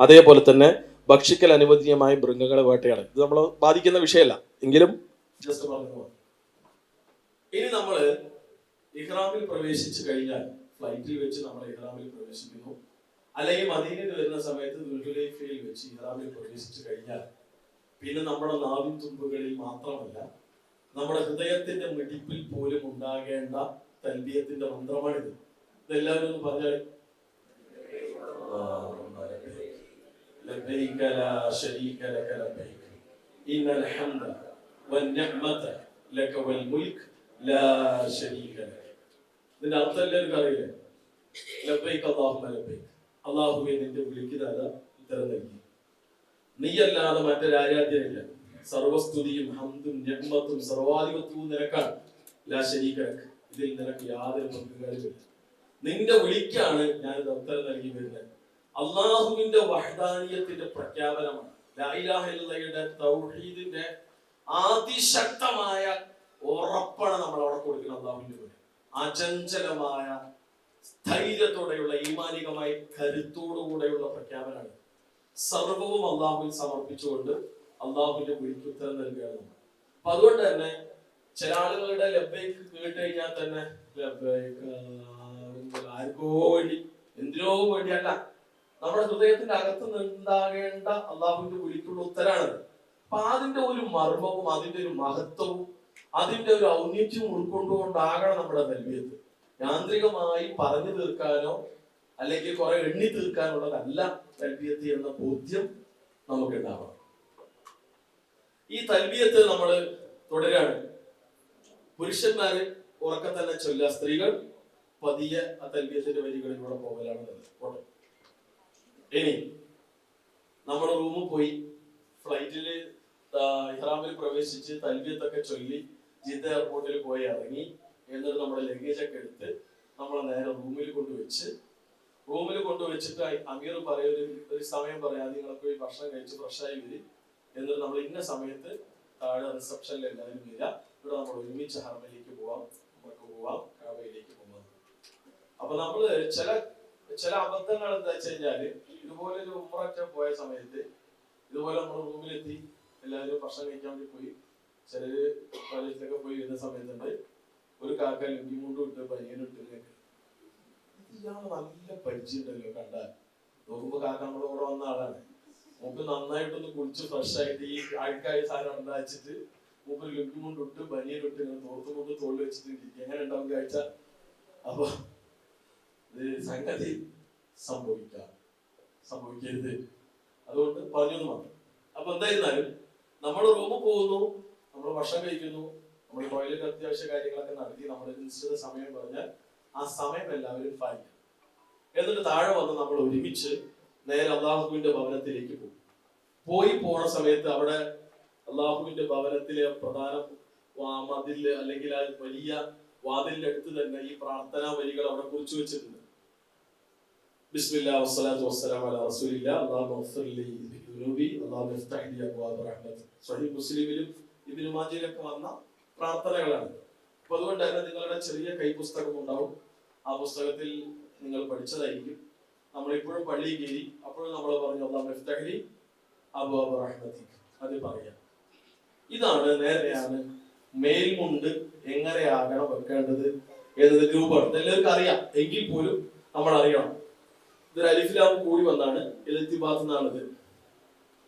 അതേപോലെ തന്നെ ഭക്ഷിക്കൽ അനുവദനീയമായ മൃഗങ്ങളെ വേട്ടയാണ്. ഇത് നമ്മളെ ബാധിക്കുന്ന വിഷയമല്ല, എങ്കിലും ജസ്റ്റ് പറഞ്ഞു. ഇനി നമ്മൾ ഇഹ്റാമിൽ പ്രവേശിച്ചു കഴിഞ്ഞാൽ, ഫ്ലൈറ്റിൽ വെച്ച് നമ്മൾ ഇഹ്റാമിൽ പ്രവേശിക്കുന്നു, അല്ലെങ്കിൽ മദീനയിൽ വരുന്ന സമയത്ത് ദുൽഹുലൈഫയിൽ വെച്ച് ഇഹ്റാമിൽ പ്രവേശിച്ചു കഴിഞ്ഞാൽ പിന്നെ നമ്മുടെ നാവിൻ തുമ്പുകളിൽ മാത്രമല്ല, നമ്മുടെ ഹൃദയത്തിന്റെ മിടിപ്പിൽ പോലും ഉണ്ടാകേണ്ട തൽബിയത്തിന്റെ മന്ത്രമാണിത്. ഇതെല്ലാവരും ഒന്ന് പറഞ്ഞാൽ, ലബ്ബൈക ലാ ശരീക ലക ലബ്ബൈക ഇന്നൽ ഹംദ വന്നിഅമത ലക വൽ മുൽക് ലാ ശരീക ലക. ഇതിന്റെ അർത്ഥം എല്ലാവർക്കും അറിയില്ലേ? ലബ്ബൈക അല്ലാഹുമ്മ ലബ്ബൈക, അല്ലാഹുവേ നിന്റെ വിളിക്കുന്നതാ ഉത്തരം നൽകി. നീയല്ലാതെ മറ്റൊരാരാധ്യനില്ല. സർവസ്തുതിയും ഹംദും നിഅമത്തും സർവാധിപത്യവും നിനക്കാണ്. ലാ ശരീക ലക, ഇതിൽ നിനക്ക് യാതൊരു പങ്കുകാരുമില്ല. നിന്റെ വിളിക്കാണ് ഞാനിത് ഉത്തരം നൽകി വരുന്നത്. അള്ളാഹുവിന്റെ വഹ്ദാനിയത്തിന്റെ പ്രഖ്യാപനമാണ്. ലാ ഇലാഹ ഇല്ലല്ലാഹയുടെ തൗഹീദിന്റെ അതിശക്തമായ ഉറപ്പാണ് നമ്മൾ അവിടെ കൊടുക്കുന്നത്. അള്ളാഹുവിന്റെ പേര് അചഞ്ചലമായ സ്ഥൈര്യത്തോടെയുള്ള ഈമാനികമായ കരുത്തോടുകൂടെയുള്ള പ്രഖ്യാപനമാണ്. സർവവും അള്ളാഹുവിൽ സമർപ്പിച്ചുകൊണ്ട് അള്ളാഹുവിന്റെ വിളിക്ക് ഉത്തരം നൽകുകയാണ്. അപ്പൊ അതുകൊണ്ട് തന്നെ ചില ആളുകളുടെ ലബ്ബൈക്ക് കേട്ട് കഴിഞ്ഞാൽ തന്നെ ആർക്കോ വേണ്ടി, എന്തിനോ വേണ്ടിയല്ല, നമ്മുടെ ഹൃദയത്തിന്റെ അകത്ത് നിന്നുണ്ടാകേണ്ട അള്ളാഹുവിന്റെ വിളിക്കുള്ള ഉത്തരാണ്. അപ്പൊ അതിന്റെ ഒരു മർമ്മവും അതിന്റെ ഒരു മഹത്വവും അതിന്റെ ഒരു ഔന്നിത്യവും ഉൾക്കൊണ്ടുകൊണ്ടാകണം നമ്മുടെ തൽബിയത്ത്. യാന്ത്രികമായി പറഞ്ഞു തീർക്കാനോ അല്ലെങ്കിൽ കുറെ എണ്ണി തീർക്കാനുള്ളതല്ല തൽബിയത്ത് എന്ന ബോധ്യം നമുക്ക് ഉണ്ടാവണം. ഈ തൽബിയത്ത് നമ്മൾ തുടരാണ്. പുരുഷന്മാര് ഉറക്കം തന്നെ ചൊല്ല, സ്ത്രീകൾ പതിയെ ആ തൽബിയത്തിന്റെ വരികളിലൂടെ പോകലാണ്. ഇനി നമ്മൾ റൂമിൽ പോയി ഫ്ലൈറ്റില് ഇഹ്റാമിൽ പ്രവേശിച്ച് തൽബിയത്തൊക്കെ ചൊല്ലി ജിദ്ദ എയർപോർട്ടിൽ പോയി ഇറങ്ങി, എന്നിട്ട് നമ്മുടെ ലഗേജ് ഒക്കെ എടുത്ത് നമ്മളെ നേരെ റൂമിൽ കൊണ്ടുവച്ചിട്ട് അമീർ ഒരു സമയം പറയാം, നിങ്ങളൊക്കെ പോയി ഭക്ഷണം കഴിച്ച് ഫ്രഷായി വരും, എന്നിട്ട് നമ്മൾ ഇന്ന സമയത്ത് താഴെ റിസപ്ഷനിൽ എല്ലാവരും വരിക, ഇവിടെ നമ്മൾ ഒരുമിച്ച് ഹറമിലേക്ക് പോവാം, നമുക്ക് പോവാം, കാബയിലേക്ക് പോവാം. അപ്പൊ നമ്മള് ചില അബദ്ധങ്ങൾ എന്താ വെച്ച് കഴിഞ്ഞാല്, ഇതുപോലെ ഒരു ഉംറ പോയ സമയത്ത് ഇതുപോലെ നമ്മൾ റൂമിലെത്തി എല്ലാവരും ഭക്ഷണം കഴിക്കാൻ വേണ്ടി പോയി, ചിലര് കോളേജിലൊക്കെ പോയി വരുന്ന സമയത്തുണ്ട് ഒരു കാക്ക ലുങ്കി മുണ്ടും ഇട്ട് ബനിയനും ഇട്ട് ഇയാള് നല്ല പരിചയമുണ്ടല്ലോ, കണ്ടാൽ നോക്കുമ്പോ കാക്ക നമ്മുടെ കൂടെ വന്ന ആളാണ്. മൂപ്പര് നന്നായിട്ടൊന്ന് കുളിച്ച് ഫ്രഷ് ആയിട്ട് ഈ ആൾക്കായ സാധനം ഉണ്ടാച്ചിട്ട് മൂപ്പര് ലുങ്കി മുണ്ടും ഇട്ട് ബനിയനും ഇട്ട് ഇങ്ങനെ തോർത്തുകൊണ്ട് തോളിൽ വെച്ചിട്ട് എങ്ങനെ ഉണ്ടാവും കാഴ്ച. അപ്പൊ സംഗതി സംഭവിക്കരുത്, അതുകൊണ്ട് പറഞ്ഞു മാത്രം. അപ്പൊ എന്തായിരുന്നാലും നമ്മൾ റൂമിൽ പോകുന്നു, നമ്മൾ ഭക്ഷണം കഴിക്കുന്നു, നമ്മൾ ടോയ്ലറ്റ് അത്യാവശ്യ കാര്യങ്ങളൊക്കെ നടത്തി, നമ്മുടെ നിശ്ചിത സമയം പറഞ്ഞാൽ ആ സമയം എല്ലാവരും പാലിക്കണം. എന്നിട്ട് താഴെ വന്ന് നമ്മൾ ഒരുമിച്ച് നേരെ അള്ളാഹുവിന്റെ ഭവനത്തിലേക്ക് പോകും. പോണ സമയത്ത് അവിടെ അള്ളാഹുവിന്റെ ഭവനത്തിലെ പ്രധാന മതില് അല്ലെങ്കിൽ ആ വലിയ വാതിലിന്റെ അടുത്ത് തന്നെ ഈ പ്രാർത്ഥനാ വരികൾ അവിടെ കുറിച്ചു വെച്ചിട്ടുണ്ട്. ബിസ്മില്ലാഹി വസ്സലാത്തു വസ്സലാമു അലാ റസൂലില്ലാഹി അല്ലാഹുമ്മ ഗ്ഫിർ ലി ദുനൂബി അല്ലാഹുമ്മ ഇഫ്തഹ് ലി അബ്വാബ റഹ്മത്ത്. സ്വഹീഹ് മുസ്ലിമിലും ഇബ്നു മാജയിലൊക്കെ വന്ന പ്രാർത്ഥനകളാണ്. അപ്പൊ അതുകൊണ്ട് തന്നെ നിങ്ങളുടെ ചെറിയ കൈപുസ്തകം ഉണ്ടാവും, ആ പുസ്തകത്തിൽ നിങ്ങൾ പഠിച്ചതായിരിക്കും. നമ്മളിപ്പോഴും പള്ളിയിൽ കയറി അപ്പോഴും നമ്മൾ പറഞ്ഞു അല്ലാഹുമ്മ ഇഫ്തഹ് ലി അബ്വാബ റഹ്മത്തി, അത് പറയാം. ഇതാണ് നേരെയാണ് മേൽമുണ്ട് എങ്ങനെയാകണം വെക്കേണ്ടത് എന്നതിന്റെ രൂപമാണ്. എല്ലാവർക്കും അറിയാം, എങ്കിൽ പോലും നമ്മൾ അറിയണം. ഇതൊരു അലിഫിലാവ് കൂടി വന്നാണ്, ഇൽത്തിബാത്ത് എന്നാണിത്.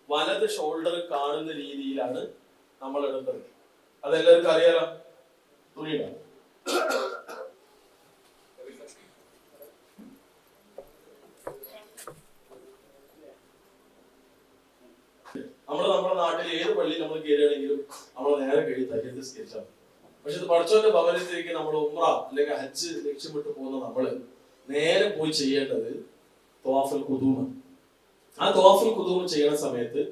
വലത് ഷോൾഡർ കാണുന്ന രീതിയിലാണ് നമ്മൾ ഇടേണ്ടത്. അതെല്ലാവർക്കും അറിയാലോ. തുണിയിടാം. നമ്മുടെ നാട്ടിൽ ഏത് പള്ളിയിൽ നമ്മൾ കയറുകയാണെങ്കിലും നമ്മൾ നേരെ കഴിയും തയ്യത്ത് സ്കെച്ചാണ്. പക്ഷെ ഇത് പഠിച്ചവന്റെ ഭവനത്തിലേക്ക് നമ്മൾ ഉംറ അല്ലെങ്കിൽ ഹജ്ജ് ലക്ഷ്യമിട്ട് പോകുന്ന നമ്മള് നേരെ പോയി ചെയ്യേണ്ടത് തവാഫുൽ ഖുദൂമ. ആ തവാഫുൽ ഖുദൂമ ചെയ്യുന്ന സമയത്ത്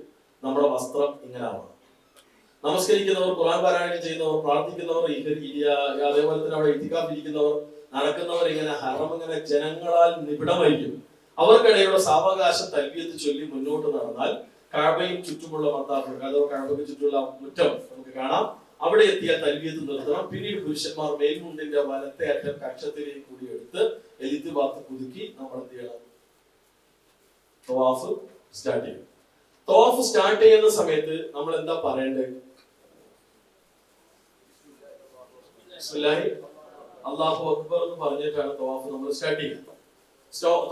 നമ്മുടെ വസ്ത്രം ഇങ്ങനെ ആവണം. നമസ്കരിക്കുന്നവർ, ഖുർആൻ പാരായണം ചെയ്യുന്നവർ, പ്രാർത്ഥിക്കുന്നവർ, അതേപോലെ തന്നെ അവിടെ ഇത്തികാഫ് ഇരിക്കുന്നവർ, നടക്കുന്നവർ ഇങ്ങനെ ഹറം ഇങ്ങനെ ജനങ്ങളാൽ നിബിഡമായിരിക്കും. അവർക്കിടയിലുള്ള സാവകാശം തൽബിയത്ത് ചൊല്ലി മുന്നോട്ട് നടന്നാൽ കഅബയും ചുറ്റുമുള്ള മത്താഫ്, അതോ കഅബയ്ക്ക് ചുറ്റുമുള്ള മുറ്റം നമുക്ക് കാണാം. അവിടെ എത്തിയ തൽബിയത്ത് നിർത്തണം. പിന്നീട് പുരുഷന്മാർ മേൽമുണ്ടിന്റെ വലത്തെ അറ്റം കക്ഷത്തിലേക്ക് കൂടി എടുത്ത് ഇൽത്തിബാത്ത് പുതുക്കി നമ്മൾ എന്ത് ചെയ്യണം? തവാഫ് സ്റ്റാർട്ട് ചെയ്യും. തവാഫ് സ്റ്റാർട്ട് ചെയ്യുന്ന സമയത്ത് നമ്മൾ എന്താ പറയേണ്ടത്? ബിസ്മില്ലാഹി അല്ലാഹു അക്ബർ എന്ന് പറഞ്ഞിട്ടാണ് തവാഫ് നമ്മൾ സ്റ്റാർട്ട് ചെയ്യുന്നത്.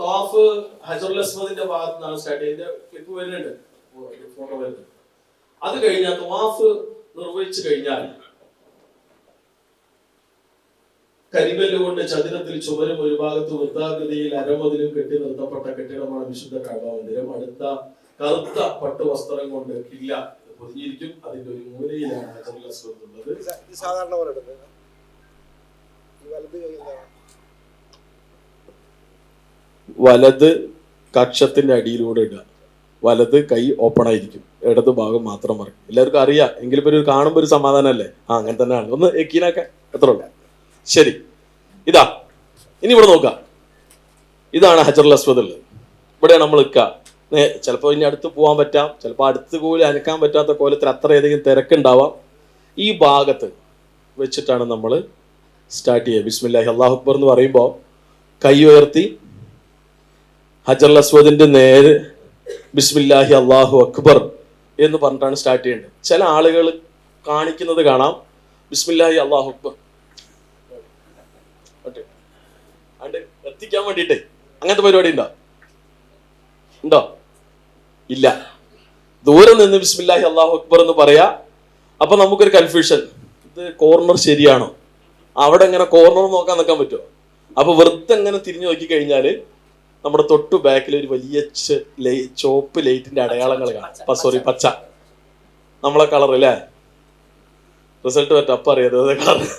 തവാഫ് ഹജറുൽ അസ്വദിന്റെ ഭാഗത്ത് നിന്നാണ് സ്റ്റാർട്ട് ചെയ്യുന്നത്. ക്ലിപ്പ് വരുന്നുണ്ട്, ഫോട്ടോ വരുന്നുണ്ട്. അത് കഴിഞ്ഞാൽ തവാഫ് നിർവഹിച്ചു കഴിഞ്ഞാൽ കരിങ്കല്ലുകൊണ്ട് ചതുരത്തിൽ ചുമരും ഒരു ഭാഗത്ത് വൃത്താകൃതിയിൽ അരമതിലും കെട്ടി നിർത്തപ്പെട്ട കെട്ടിടമാണ് വിശുദ്ധ കഅബ മന്ദിരം. അടുത്ത കറുത്ത പട്ടുവസ്ത്രം കൊണ്ട് ഇല്ല പൊതിഞ്ഞിരിക്കും. അതിന്റെ ഒരു മൂലയിലാണ് ഹജറുൽ അസ്വദ് ഉള്ളത്. വലത് കക്ഷത്തിന്റെ അടിയിലൂടെ ഇടുക. വലത് കൈ ഓപ്പൺ ആയിരിക്കും, ഇടത് ഭാഗം മാത്രം പറയും. എല്ലാവർക്കും അറിയാം, എങ്കിലും ഒരു കാണുമ്പോൾ ഒരു സമാധാനമല്ലേ? അങ്ങനെ തന്നെയാണ്. ഒന്ന് എക്കീനൊക്കെ എത്ര ഉള്ളു? ശരി, ഇതാ ഇനി ഇവിടെ നോക്കാം. ഇതാണ് ഹജറുൽ അസ്വദ് ഉള്ളത്. ഇവിടെ നമ്മൾ നിൽക്കുക. ചിലപ്പോൾ ഇനി അടുത്ത് പോകാൻ പറ്റാം, ചിലപ്പോൾ അടുത്ത് പോലും അനക്കാൻ പറ്റാത്ത കോലത്തിൽ അത്രയധികം തിരക്കുണ്ടാവാം. ഈ ഭാഗത്ത് വെച്ചിട്ടാണ് നമ്മൾ സ്റ്റാർട്ട് ചെയ്യുക. ബിസ്മില്ലാഹി അല്ലാഹു അക്ബർ എന്ന് പറയുമ്പോൾ കൈ ഉയർത്തി ഹജറുൽ അസ്വദിന്റെ നേരെ ബിസ്മില്ലാഹി അല്ലാഹു അക്ബർ എന്ന് പറഞ്ഞിട്ടാണ് സ്റ്റാർട്ട് ചെയ്യേണ്ടത്. ചില ആളുകൾ കാണിക്കുന്നത് കാണാം ബിസ്മില്ലാഹി അല്ലാഹു അക്ബർ എത്തിക്കാൻ വേണ്ടിട്ടേ അങ്ങനത്തെ പരിപാടി ഉണ്ടോ? ഉണ്ടോ? ഇല്ല. ദൂരെ നിന്ന് ബിസ്മില്ലാഹി അല്ലാഹു അക്ബർ എന്ന് പറയാ. അപ്പൊ നമുക്കൊരു കൺഫ്യൂഷൻ, ഇത് കോർണർ ശരിയാണോ? അവിടെ എങ്ങനെ കോർണർ നോക്കാൻ നിൽക്കാൻ പറ്റുമോ? അപ്പൊ വെറുതെ എങ്ങനെ തിരിഞ്ഞു നോക്കി കഴിഞ്ഞാല് നമ്മുടെ തൊട്ടു ബാക്കിൽ ഒരു വലിയ ചോപ്പ് ലൈറ്റിന്റെ അടയാളങ്ങൾ കാണാം. സോറി, പച്ച, നമ്മളെ കളർ അല്ലേ? റിസൾട്ട് പറ്റും അപ്പൊ അറിയാതെ കളർ.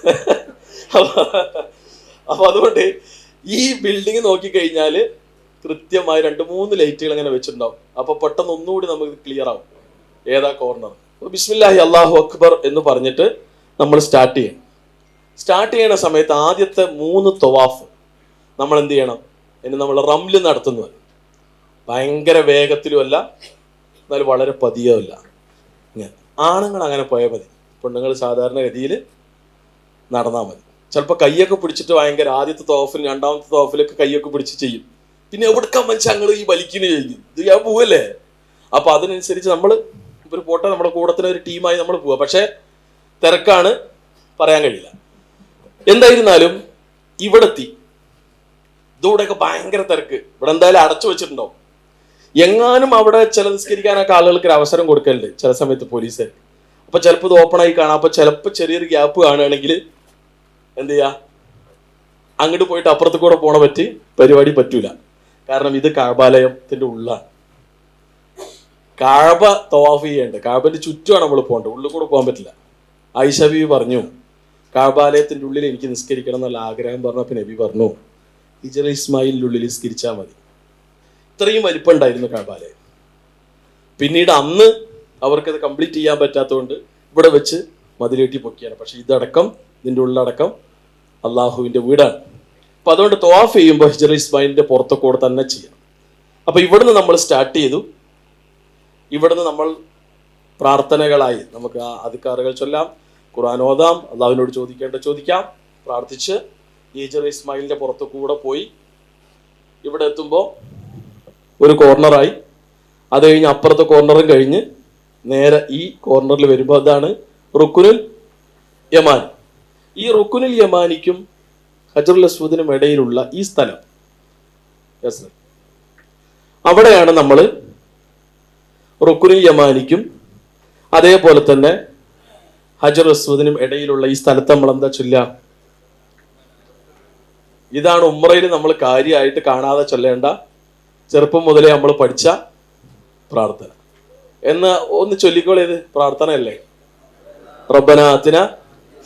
അപ്പൊ അതുകൊണ്ട് ഈ ബിൽഡിംഗ് നോക്കിക്കഴിഞ്ഞാല് കൃത്യമായി 2-3 ലൈറ്റുകൾ ഇങ്ങനെ വെച്ചിട്ടുണ്ടാവും. അപ്പൊ പെട്ടെന്ന് ഒന്നുകൂടി നമുക്ക് ക്ലിയർ ആവും ഏതാ കോർണർ. ബിസ്മില്ലാഹി അല്ലാഹു അക്ബർ എന്ന് പറഞ്ഞിട്ട് നമ്മൾ സ്റ്റാർട്ട് ചെയ്യണം. സ്റ്റാർട്ട് ചെയ്യുന്ന സമയത്ത് ആദ്യത്തെ 3 തവാഫ് നമ്മൾ എന്ത് ചെയ്യണം? ഇനി നമ്മൾ റംല് നടത്തുന്നത് ഭയങ്കര വേഗത്തിലുമല്ല, എന്നാലും വളരെ പതിയുമല്ല. ആണുങ്ങൾ അങ്ങനെ പോയാൽ മതി, പെണ്ണുങ്ങൾ സാധാരണഗതിയിൽ നടന്നാൽ മതി. ചിലപ്പോൾ കൈയൊക്കെ പിടിച്ചിട്ട് ഭയങ്കര ആദ്യത്തെ തവാഫിൽ 2ാമത്തെ തവാഫിലൊക്കെ കൈയൊക്കെ പിടിച്ച് ചെയ്യും. പിന്നെ എവിടെക്കാൻ മനുഷ്യൻ ഞങ്ങൾ ഈ വലിക്കുന്നു ചെയ്യും, ഇത് ഞാൻ പോവല്ലേ. അപ്പൊ അതിനനുസരിച്ച് നമ്മൾ ഒരു പോട്ടെ, നമ്മുടെ കൂടത്തിന് ഒരു ടീമായി നമ്മൾ പോവാ. പക്ഷെ തിരക്കാണ്, പറയാൻ കഴിയില്ല. എന്തായിരുന്നാലും ഇവിടെ എത്തി. ഇതൂടെയൊക്കെ ഭയങ്കര തിരക്ക്. ഇവിടെ എന്തായാലും അടച്ചു വെച്ചിട്ടുണ്ടാവും. എങ്ങാനും അവിടെ ചില നിസ്കരിക്കാനൊക്കെ ആളുകൾക്ക് ഒരു അവസരം കൊടുക്കലുണ്ട് ചില സമയത്ത് പോലീസ്. അപ്പൊ ചിലപ്പോൾ ഇത് ഓപ്പൺ ആയി കാണാം. അപ്പൊ ചിലപ്പോൾ ചെറിയൊരു ഗ്യാപ്പ് കാണുകയാണെങ്കിൽ എന്ത് ചെയ്യാ, അങ്ങോട്ട് പോയിട്ട് അപ്പുറത്ത് കൂടെ പോണ പരിപാടി പറ്റൂല. കാരണം ഇത് കഅബാലയത്തിന്റെ ഉള്ളാണ്. കഅബ തവാഫ് ചെയ്യേണ്ട, കഅബന്റെ ചുറ്റുമാണ് നമ്മൾ പോകേണ്ടത്, ഉള്ളിൽ കൂടെ പോകാൻ പറ്റില്ല. ആയിഷ ബീവി പറഞ്ഞു, കഅബാലയത്തിന്റെ ഉള്ളിൽ എനിക്ക് നിസ്കരിക്കണം എന്നുള്ള ആഗ്രഹം പറഞ്ഞപ്പോൾ നബി പറഞ്ഞു, ഹിജറ ഇസ്മായിലിന്റെ ഉള്ളിൽ നിസ്കരിച്ചാൽ മതി. ഇത്രയും വലിപ്പം ഉണ്ടായിരുന്നു കഅബാലയം. പിന്നീട് അന്ന് അവർക്കത് കംപ്ലീറ്റ് ചെയ്യാൻ പറ്റാത്തതുകൊണ്ട് ഇവിടെ വെച്ച് മതിലേറ്റി പൊക്കിയാണ്. പക്ഷെ ഇതടക്കം, ഇതിൻ്റെ ഉള്ളടക്കം അള്ളാഹുവിൻ്റെ വീടാണ്. അപ്പൊ അതുകൊണ്ട് തവാഫ് ചെയ്യുമ്പോൾ ഹിജറ ഇസ്മായിലിന്റെ പുറത്തൊക്കെ തന്നെ ചെയ്യണം. അപ്പൊ ഇവിടുന്ന് നമ്മൾ സ്റ്റാർട്ട് ചെയ്തു. ഇവിടുന്ന് നമ്മൾ പ്രാർത്ഥനകളായി നമുക്ക് ആ അധികാറുകൾ ചൊല്ലാം, ഖുർആൻ ഓതാം, അള്ളാഹുവിനോട് ചോദിക്കാം, പ്രാർത്ഥിച്ച് ഹിജറ ഇസ്മായിലിന്റെ പുറത്തു കൂടെ പോയി ഇവിടെ എത്തുമ്പോൾ ഒരു കോർണറായി. അത് കഴിഞ്ഞ് അപ്പുറത്തെ കോർണറും കഴിഞ്ഞ് നേരെ ഈ കോർണറിൽ വരുമ്പോൾ അതാണ് റുക്കുനുൽ യമാനി. ഈ റുക്കുനുൽ യമാനിക്കും ഹജറുൽ അസ്വദിനും ഇടയിലുള്ള ഈ സ്ഥലം, അവിടെയാണ് നമ്മൾ റുക്കുനുൽ യമാനിക്കും അതേപോലെ തന്നെ ഹജറുൽ അസ്വദിനും ഇടയിലുള്ള ഈ സ്ഥലത്ത് നമ്മൾ എന്താ ചൊല്ലുക? ഇതാണ് ഉംറയിൽ നമ്മൾ കാര്യമായിട്ട് കാണാതെ ചൊല്ലേണ്ട, ചെറുപ്പം മുതലേ നമ്മൾ പഠിച്ച പ്രാർത്ഥന. എന്ന് ഒന്ന് ചൊല്ലിക്കോളേത് പ്രാർത്ഥനയല്ലേ? റബ്ബനാ ആതിനാ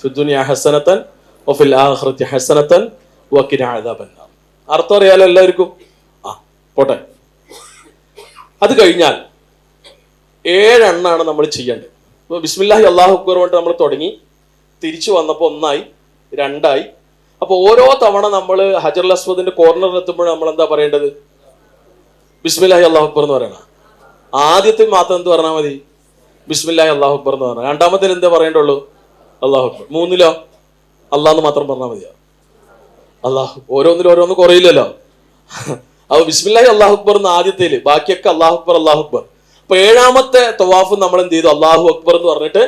ഫിദ്ദുനിയാ ഹസനതൻ വഫിൽ ആഖിറതി ഹസനതൻ വഖിനാ അദാബന്നാർ. അർത്ഥം അറിയാലോ എല്ലാവർക്കും? പോട്ടെ. അത് കഴിഞ്ഞാൽ 7 എണ്ണാണ് നമ്മൾ ചെയ്യേണ്ടത്. ഇപ്പോൾ ബിസ്മില്ലാഹി അല്ലാഹു അക്ബർ കൊണ്ട് നമ്മൾ തുടങ്ങി, തിരിച്ചു വന്നപ്പോൾ 1 ആയി, 2 ആയി. അപ്പോൾ ഓരോ തവണ നമ്മൾ ഹജറുൽ അസ്വദിന്റെ കോർണറിൽ എത്തുമ്പോൾ നമ്മൾ എന്താ പറയേണ്ടത്? ബിസ്മില്ലാഹി അല്ലാഹു അക്ബർ എന്ന് പറയണം. ആദ്യത്തിൽ മാത്രം എന്ത് പറഞ്ഞാൽ മതി? ബിസ്മില്ലാഹി അല്ലാഹു അക്ബർ എന്ന് പറഞ്ഞാൽ. രണ്ടാമത്തിൽ എന്താ പറയേണ്ടുള്ളൂ? അല്ലാഹു അക്ബർ. 3-ലോ അള്ളാന്ന് മാത്രം പറഞ്ഞാൽ മതിയോ? അല്ലാഹു. ഓരോന്ന് കുറയില്ലല്ലോ. അപ്പൊ ബിസ്മില്ലാഹി അല്ലാഹു അക്ബർ എന്ന് ആദ്യത്തേല്, ബാക്കിയൊക്കെ അല്ലാഹു അക്ബർ അല്ലാഹു അക്ബർ. അപ്പൊ 7ാമത്തെ തവാഫ് നമ്മൾ എന്ത് ചെയ്തു? അല്ലാഹു അക്ബർ എന്ന് പറഞ്ഞിട്ട്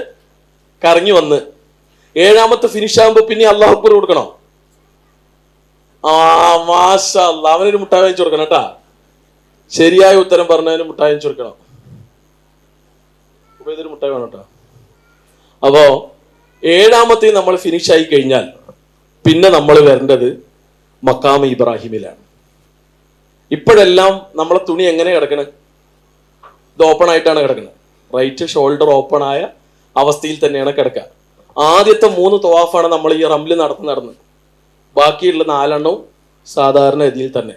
കറങ്ങി വന്ന് 7ാമത്തെ ഫിനിഷ് ആകുമ്പോ പിന്നെ അല്ലാഹു അക്ബർ കൊടുക്കണോ? മാഷാ അല്ലാഹ്, അവനൊരു മുട്ടായി വാങ്ങിച്ചു കൊടുക്കണം കേട്ടാ. ശരിയായ ഉത്തരം പറഞ്ഞതിന് മുട്ടായി വാങ്ങിച്ചു കൊടുക്കണം. ഇതൊരു മുട്ടായി വേണം കേട്ടോ. അപ്പോ 7ാമത്തെ നമ്മൾ ഫിനിഷ് ആയി കഴിഞ്ഞാൽ പിന്നെ നമ്മൾ വരേണ്ടത് മഖാം ഇബ്രാഹിമിലാണ്. ഇപ്പോഴെല്ലാം നമ്മളെ തുണി എങ്ങനെ കിടക്കണേ? ഇത് ഓപ്പൺ ആയിട്ടാണ് കിടക്കുന്നത്. റൈറ്റ് ഷോൾഡർ ഓപ്പൺ ആയ അവസ്ഥയിൽ തന്നെയാണ് കിടക്കുക. ആദ്യത്തെ 3 തവാഫാണ് നമ്മൾ ഈ റംല് നടന്ന്. ബാക്കിയുള്ള 4 എണ്ണവും സാധാരണ രീതിയിൽ തന്നെ.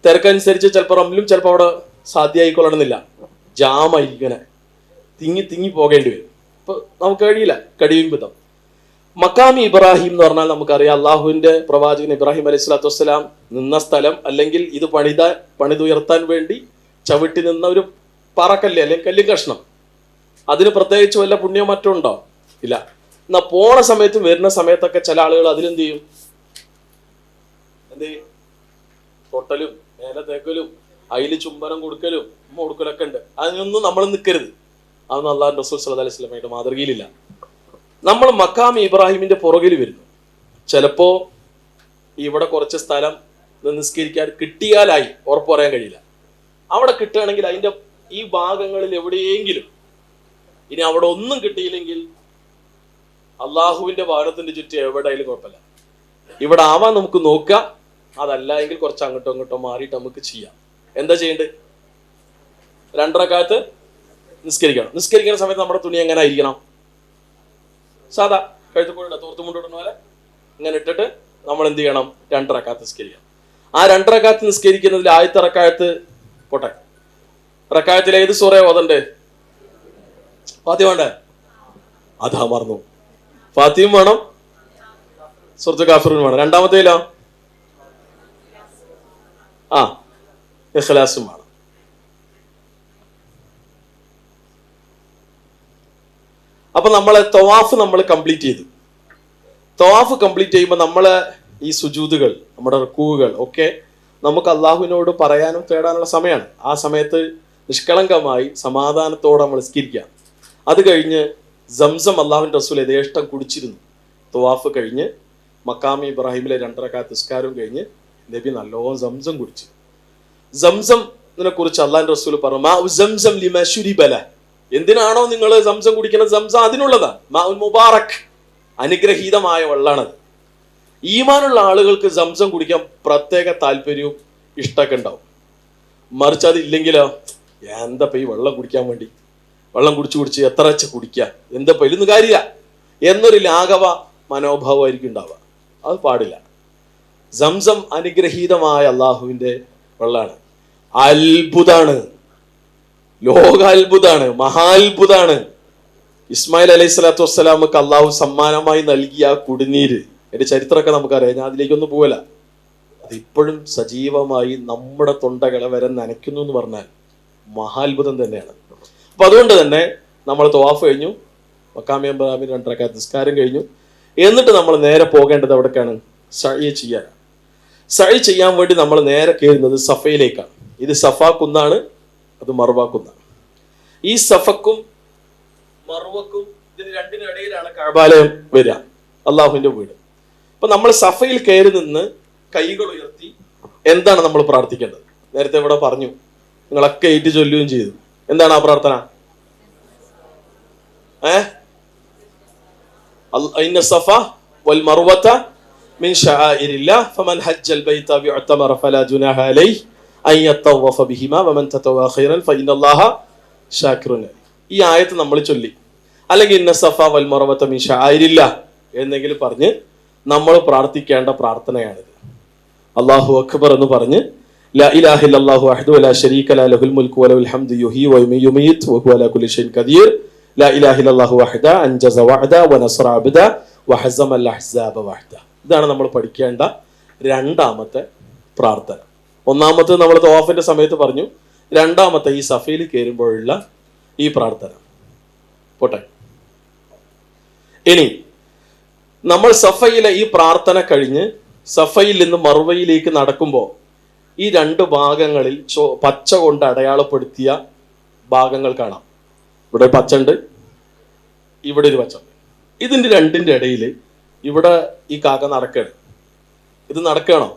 തിരക്കനുസരിച്ച് ചിലപ്പോൾ റംലും ചിലപ്പോൾ അവിടെ സാധ്യമായിക്കൊള്ളണമെന്നില്ല, ജാമായിരിക്കണേ, തിങ്ങി പോകേണ്ടി വരും. ഇപ്പൊ നമുക്ക് കഴിയില്ല, കഴിയും വിധം. മഖാമി ഇബ്രാഹിം എന്ന് പറഞ്ഞാൽ നമുക്കറിയാം, അള്ളാഹുവിന്റെ പ്രവാചകൻ ഇബ്രാഹിം അലൈഹി സ്വലാത്തു വസ്സലാം നിന്ന സ്ഥലം, അല്ലെങ്കിൽ ഇത് പണിതുയർത്താൻ വേണ്ടി ചവിട്ടി നിന്ന ഒരു പാറക്കല്ല് അല്ലെങ്കിൽ കല്ലും കഷ്ണം. അതിന് പ്രത്യേകിച്ച് വല്ല പുണ്യം മറ്റോ ഉണ്ടോ? ഇല്ല. എന്നാ പോണ സമയത്തും വരുന്ന സമയത്തൊക്കെ ചില ആളുകൾ അതിലെന്ത് ചെയ്യും? തൊട്ടലും മേലെ തേക്കലും അതില് ചുംബനം കൊടുക്കലും കൊടുക്കലൊക്കെ ഉണ്ട്. അതിനൊന്നും നമ്മൾ നിൽക്കരുത്. അതൊന്നും അള്ളാഹു റസൂൽ സല്ലല്ലാഹു അലൈഹി വസല്ലമയുടെ മാതൃകയിലില്ല. നമ്മൾ മഖാം ഇബ്രാഹിമിന്റെ പുറകിൽ വരുന്നു. ചിലപ്പോ ഇവിടെ കുറച്ച് സ്ഥലം നിസ്കരിക്കാൻ കിട്ടിയാലായി, ഉറപ്പ് പറയാൻ കഴിയില്ല. അവിടെ കിട്ടുകയാണെങ്കിൽ അതിന്റെ ഈ ഭാഗങ്ങളിൽ എവിടെയെങ്കിലും, ഇനി അവിടെ ഒന്നും കിട്ടിയില്ലെങ്കിൽ അള്ളാഹുവിന്റെ ഭവനത്തിന്റെ ചുറ്റും എവിടെയായാലും കുഴപ്പമില്ല, ഇവിടെ ആവാൻ നമുക്ക് നോക്കുക. അതല്ല എങ്കിൽ കുറച്ച് അങ്ങോട്ടോ ഇങ്ങോട്ടോ മാറിയിട്ട് നമുക്ക് ചെയ്യാം. എന്താ ചെയ്യേണ്ടത്? 2 റക്അത്ത് നിസ്കരിക്കണം. നിസ്കരിക്കുന്ന സമയത്ത് നമ്മുടെ തുണി എങ്ങനെ ആയിരിക്കണം? സാധാ കഴുത്തുകൂടെ തോർത്തുമുണ്ടിടുന്ന പോലെ ഇങ്ങനെ ഇട്ടിട്ട് നമ്മൾ എന്ത് ചെയ്യണം? 2 റക്അത്ത് നിസ്കരിക്കണം. ആ 2 റക്അത്ത് നിസ്കരിക്കുന്നതിൽ ആദ്യത്തെ റക്അത്ത് പോട്ടെ, റക്അത്തിൽ ഏത് സൂറ ഓതണ്ടേ? ഫാത്തിഹ വേണ്ടേ? അതാ മറന്നു. ഫാത്തിഹയും വേണം, സൂറത്തുൽ കാഫിറൂൻ വേണം. രണ്ടാമത്തേലോ ഇഖ്ലാസും വേണം. അപ്പൊ നമ്മളെ തവാഫ് നമ്മൾ കംപ്ലീറ്റ് ചെയ്തു. തവാഫ് കംപ്ലീറ്റ് ചെയ്യുമ്പോൾ നമ്മളെ ഈ സുജൂദുകൾ, നമ്മുടെ റുക്കൂകൾ ഒക്കെ നമുക്ക് അള്ളാഹുവിനോട് പറയാനും തേടാനുള്ള സമയമാണ്. ആ സമയത്ത് നിഷ്കളങ്കമായി സമാധാനത്തോടെ നമ്മൾ നിസ്കരിക്കുക. അത് കഴിഞ്ഞ് സംസം അള്ളാഹുവിൻ്റെ റസൂൽ യഥേഷ്ടം കുടിച്ചിരുന്നു. തവാഫ് കഴിഞ്ഞ് മക്കാമി ഇബ്രാഹിമിലെ 2 റക്അത്ത് നിസ്കാരവും കഴിഞ്ഞ് നബി നല്ലോണം സംസം കുടിച്ചു. സംസംനെ കുറിച്ച് അള്ളാഹിന്റെ റസൂൽ പറഞ്ഞു, എന്തിനാണോ നിങ്ങൾ സംസം കുടിക്കുന്നത്? സംസം അതിനുള്ളതാണ്. മാഉൽ മുബാറക്, അനുഗ്രഹീതമായ വെള്ളാണത്. ഈമാനുള്ള ആളുകൾക്ക് സംസം കുടിക്കാൻ പ്രത്യേക താല്പര്യവും ഇഷ്ടമൊക്കെ ഉണ്ടാവും. മറിച്ച് അതില്ലെങ്കിലോ, എന്താ ഈ വെള്ളം കുടിക്കാൻ വേണ്ടി, വെള്ളം കുടിച്ച് എത്ര വെച്ച കുടിക്കുക, എന്താ ഇതിന്ന് കാര്യമില്ല എന്നൊരു ലാഘവ മനോഭാവമായിരിക്കും ഉണ്ടാവുക. അത് പാടില്ല. സംസം അനുഗ്രഹീതമായ അള്ളാഹുവിന്റെ വെള്ളാണ്. അത്ഭുതാണ്, ലോകാത്ഭുതാണ്, മഹാത്ഭുതാണ്. ഇസ്മായിൽ അലൈഹി സ്വലാത്തു വസ്സലാമക്ക് അള്ളാഹു സമ്മാനമായി നൽകിയ ആ കുടിനീര്, എന്റെ ചരിത്രമൊക്കെ നമുക്കറിയാം, ഞാൻ അതിലേക്കൊന്നും പോകല. അതിപ്പോഴും സജീവമായി നമ്മുടെ തൊണ്ടകളെ വരെ നനയ്ക്കുന്നു എന്ന് പറഞ്ഞാൽ മഹാത്ഭുതം തന്നെയാണ്. അപ്പൊ അതുകൊണ്ട് തന്നെ നമ്മൾ തവാഫ് കഴിഞ്ഞു, മക്കാമി ഇബ്രാഹിമിൽ 2 റക്അത്ത് നിസ്കാരം കഴിഞ്ഞു. എന്നിട്ട് നമ്മൾ നേരെ പോകേണ്ടത് എവിടേക്കാണ്? സഅയ് ചെയ്യാൻ. സഅയ് ചെയ്യാൻ വേണ്ടി നമ്മൾ നേരെ കയറുന്നത് സഫയിലേക്കാണ്. ഇത് സഫാ കുന്നാണ്, അത് മർവ കുന്നാണ്. ഈ സഫക്കും മർവക്കും ഇതിന് രണ്ടിനും ഇടയിലാണ് കഅബാലയം വരിക, അള്ളാഹുവിന്റെ വീട്. അപ്പൊ നമ്മൾ സഫയിൽ കയറി നിന്ന് കൈകൾ ഉയർത്തി എന്താണ് നമ്മൾ പ്രാർത്ഥിക്കേണ്ടത്? നേരത്തെ ഇവിടെ പറഞ്ഞു, നിങ്ങളൊക്കെ ഏറ്റു ചൊല്ലുകയും ചെയ്തു. എന്താണ് ആ പ്രാർത്ഥന? ഇന്ന സഫ വൽ മർവത മിൻ ശആഇരില്ലാഹ് ഫമൻ ഹജ്ജൽ ബൈത വഅതമറ ഫലാ ജുനാഹ അലൈഹി അൻ യതവഫ ബിഹിമാ വമൻ തതവ ഖൈറൻ ഫഇന്നല്ലാഹ ശാകിറുൻ അലീം. ഈ ആയത്ത് നമ്മൾ ചൊല്ലി, അല്ലെങ്കിൽ ഇന്ന സഫ വൽ മർവത മിൻ ശആഇരില്ലാഹ് എന്നെങ്കിലും പറഞ്ഞ് നമ്മൾ പ്രാർത്ഥിക്കേണ്ട പ്രാർത്ഥനയാണിത്. അല്ലാഹു അക്ബർ എന്ന് പറഞ്ഞ് ലാ ഇലാഹ ഇല്ലല്ലാഹു വഹ്ദഹു ലാ ശരീക ലഹു ലഹുൽ മുൽക്കു വലഹുൽ ഹംദു യുഹ്യി വയുമീതു വഹുവ അലാ കുല്ലി ഷൈഇൻ ഖദീർ ലാ ഇലാഹ ഇല്ലല്ലാഹു വഹ്ദ അൻജസ വഅദ വനസറ അബ്ദ വഹസമൽ അഹ്സാബ വഹ്ദ. ഇതാണ് നമ്മൾ പഠിക്കേണ്ട രണ്ടാമത്തെ പ്രാർത്ഥന. ഒന്നാമത്തെ നമ്മൾ തവാഫിന്റെ സമയത്ത് പറഞ്ഞു, രണ്ടാമത്തെ ഈ സഫയിൽ കയറുമ്പോഴുള്ള ഈ പ്രാർത്ഥന പോട്ടെ. ഇനി നമ്മൾ സഫയിലെ ഈ പ്രാർത്ഥന കഴിഞ്ഞ് സഫയിൽ നിന്ന് മർവയിലേക്ക് നടക്കുമ്പോൾ ഈ 2 ഭാഗങ്ങളിൽ പച്ച കൊണ്ട് അടയാളപ്പെടുത്തിയ ഭാഗങ്ങൾ കാണാം. ഇവിടെ പച്ച ഉണ്ട്, ഇവിടെ ഒരു പച്ച ഉണ്ട്. ഇതിന്റെ രണ്ടിന്റെ ഇടയിൽ ഇവിടെ ഈ കാക്ക നടക്കുകയാണ്. ഇത് നടക്കുകയാണോ?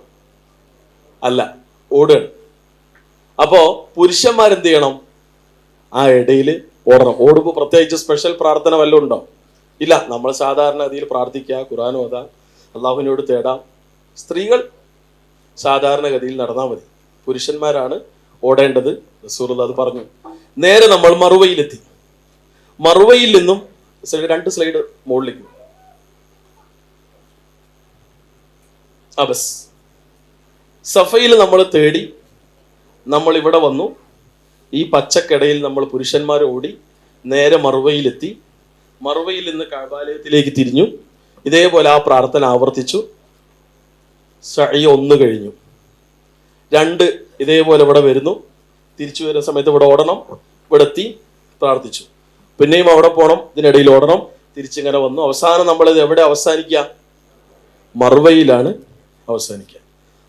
അല്ല, ഓടുകയാണ്. അപ്പോ പുരുഷന്മാരെന്ത് ചെയ്യണം? ആ ഇടയിൽ ഓടണം. ഓടുമ്പോൾ പ്രത്യേകിച്ച് സ്പെഷ്യൽ പ്രാർത്ഥന വല്ലതും ഉണ്ടോ? ഇല്ല. നമ്മൾ സാധാരണ അതിൽ പ്രാർത്ഥിക്കുക, ഖുർആൻ ഓതാം, അള്ളാഹുവിനോട് തേടാം. സ്ത്രീകൾ സാധാരണഗതിയിൽ നടന്നാൽ മതി. പുരുഷന്മാരാണ് ഓടേണ്ടത്. റസൂലുള്ളാഹി അത് പറഞ്ഞു. നേരെ നമ്മൾ മറുവയിലെത്തി. മറുവയിൽ നിന്നും 2 സ്ലൈഡ് മുകളിലേക്ക്. ബസ് സഫയിൽ നമ്മൾ തേടി നമ്മൾ ഇവിടെ വന്നു. ഈ പച്ചക്കിടയിൽ നമ്മൾ പുരുഷന്മാർ ഓടി നേരെ മറുവയിലെത്തി. മറുവയിൽ നിന്ന് കഅബാലയത്തിലേക്ക് തിരിഞ്ഞു. ഇതേപോലെ ആ പ്രാർത്ഥന ആവർത്തിച്ചു. സഅയ് 1 കഴിഞ്ഞു. 2 ഇതേപോലെ ഇവിടെ വരുന്നു. തിരിച്ചു വരുന്ന സമയത്ത് ഇവിടെ ഓടണം. ഇവിടെ എത്തി പ്രാർത്ഥിച്ചു. പിന്നെയും അവിടെ പോകണം, ഇതിനിടയിൽ ഓടണം, തിരിച്ചിങ്ങനെ വന്നു. അവസാനം നമ്മളിത് എവിടെ അവസാനിക്കുക? മർവയിലാണ് അവസാനിക്കുക.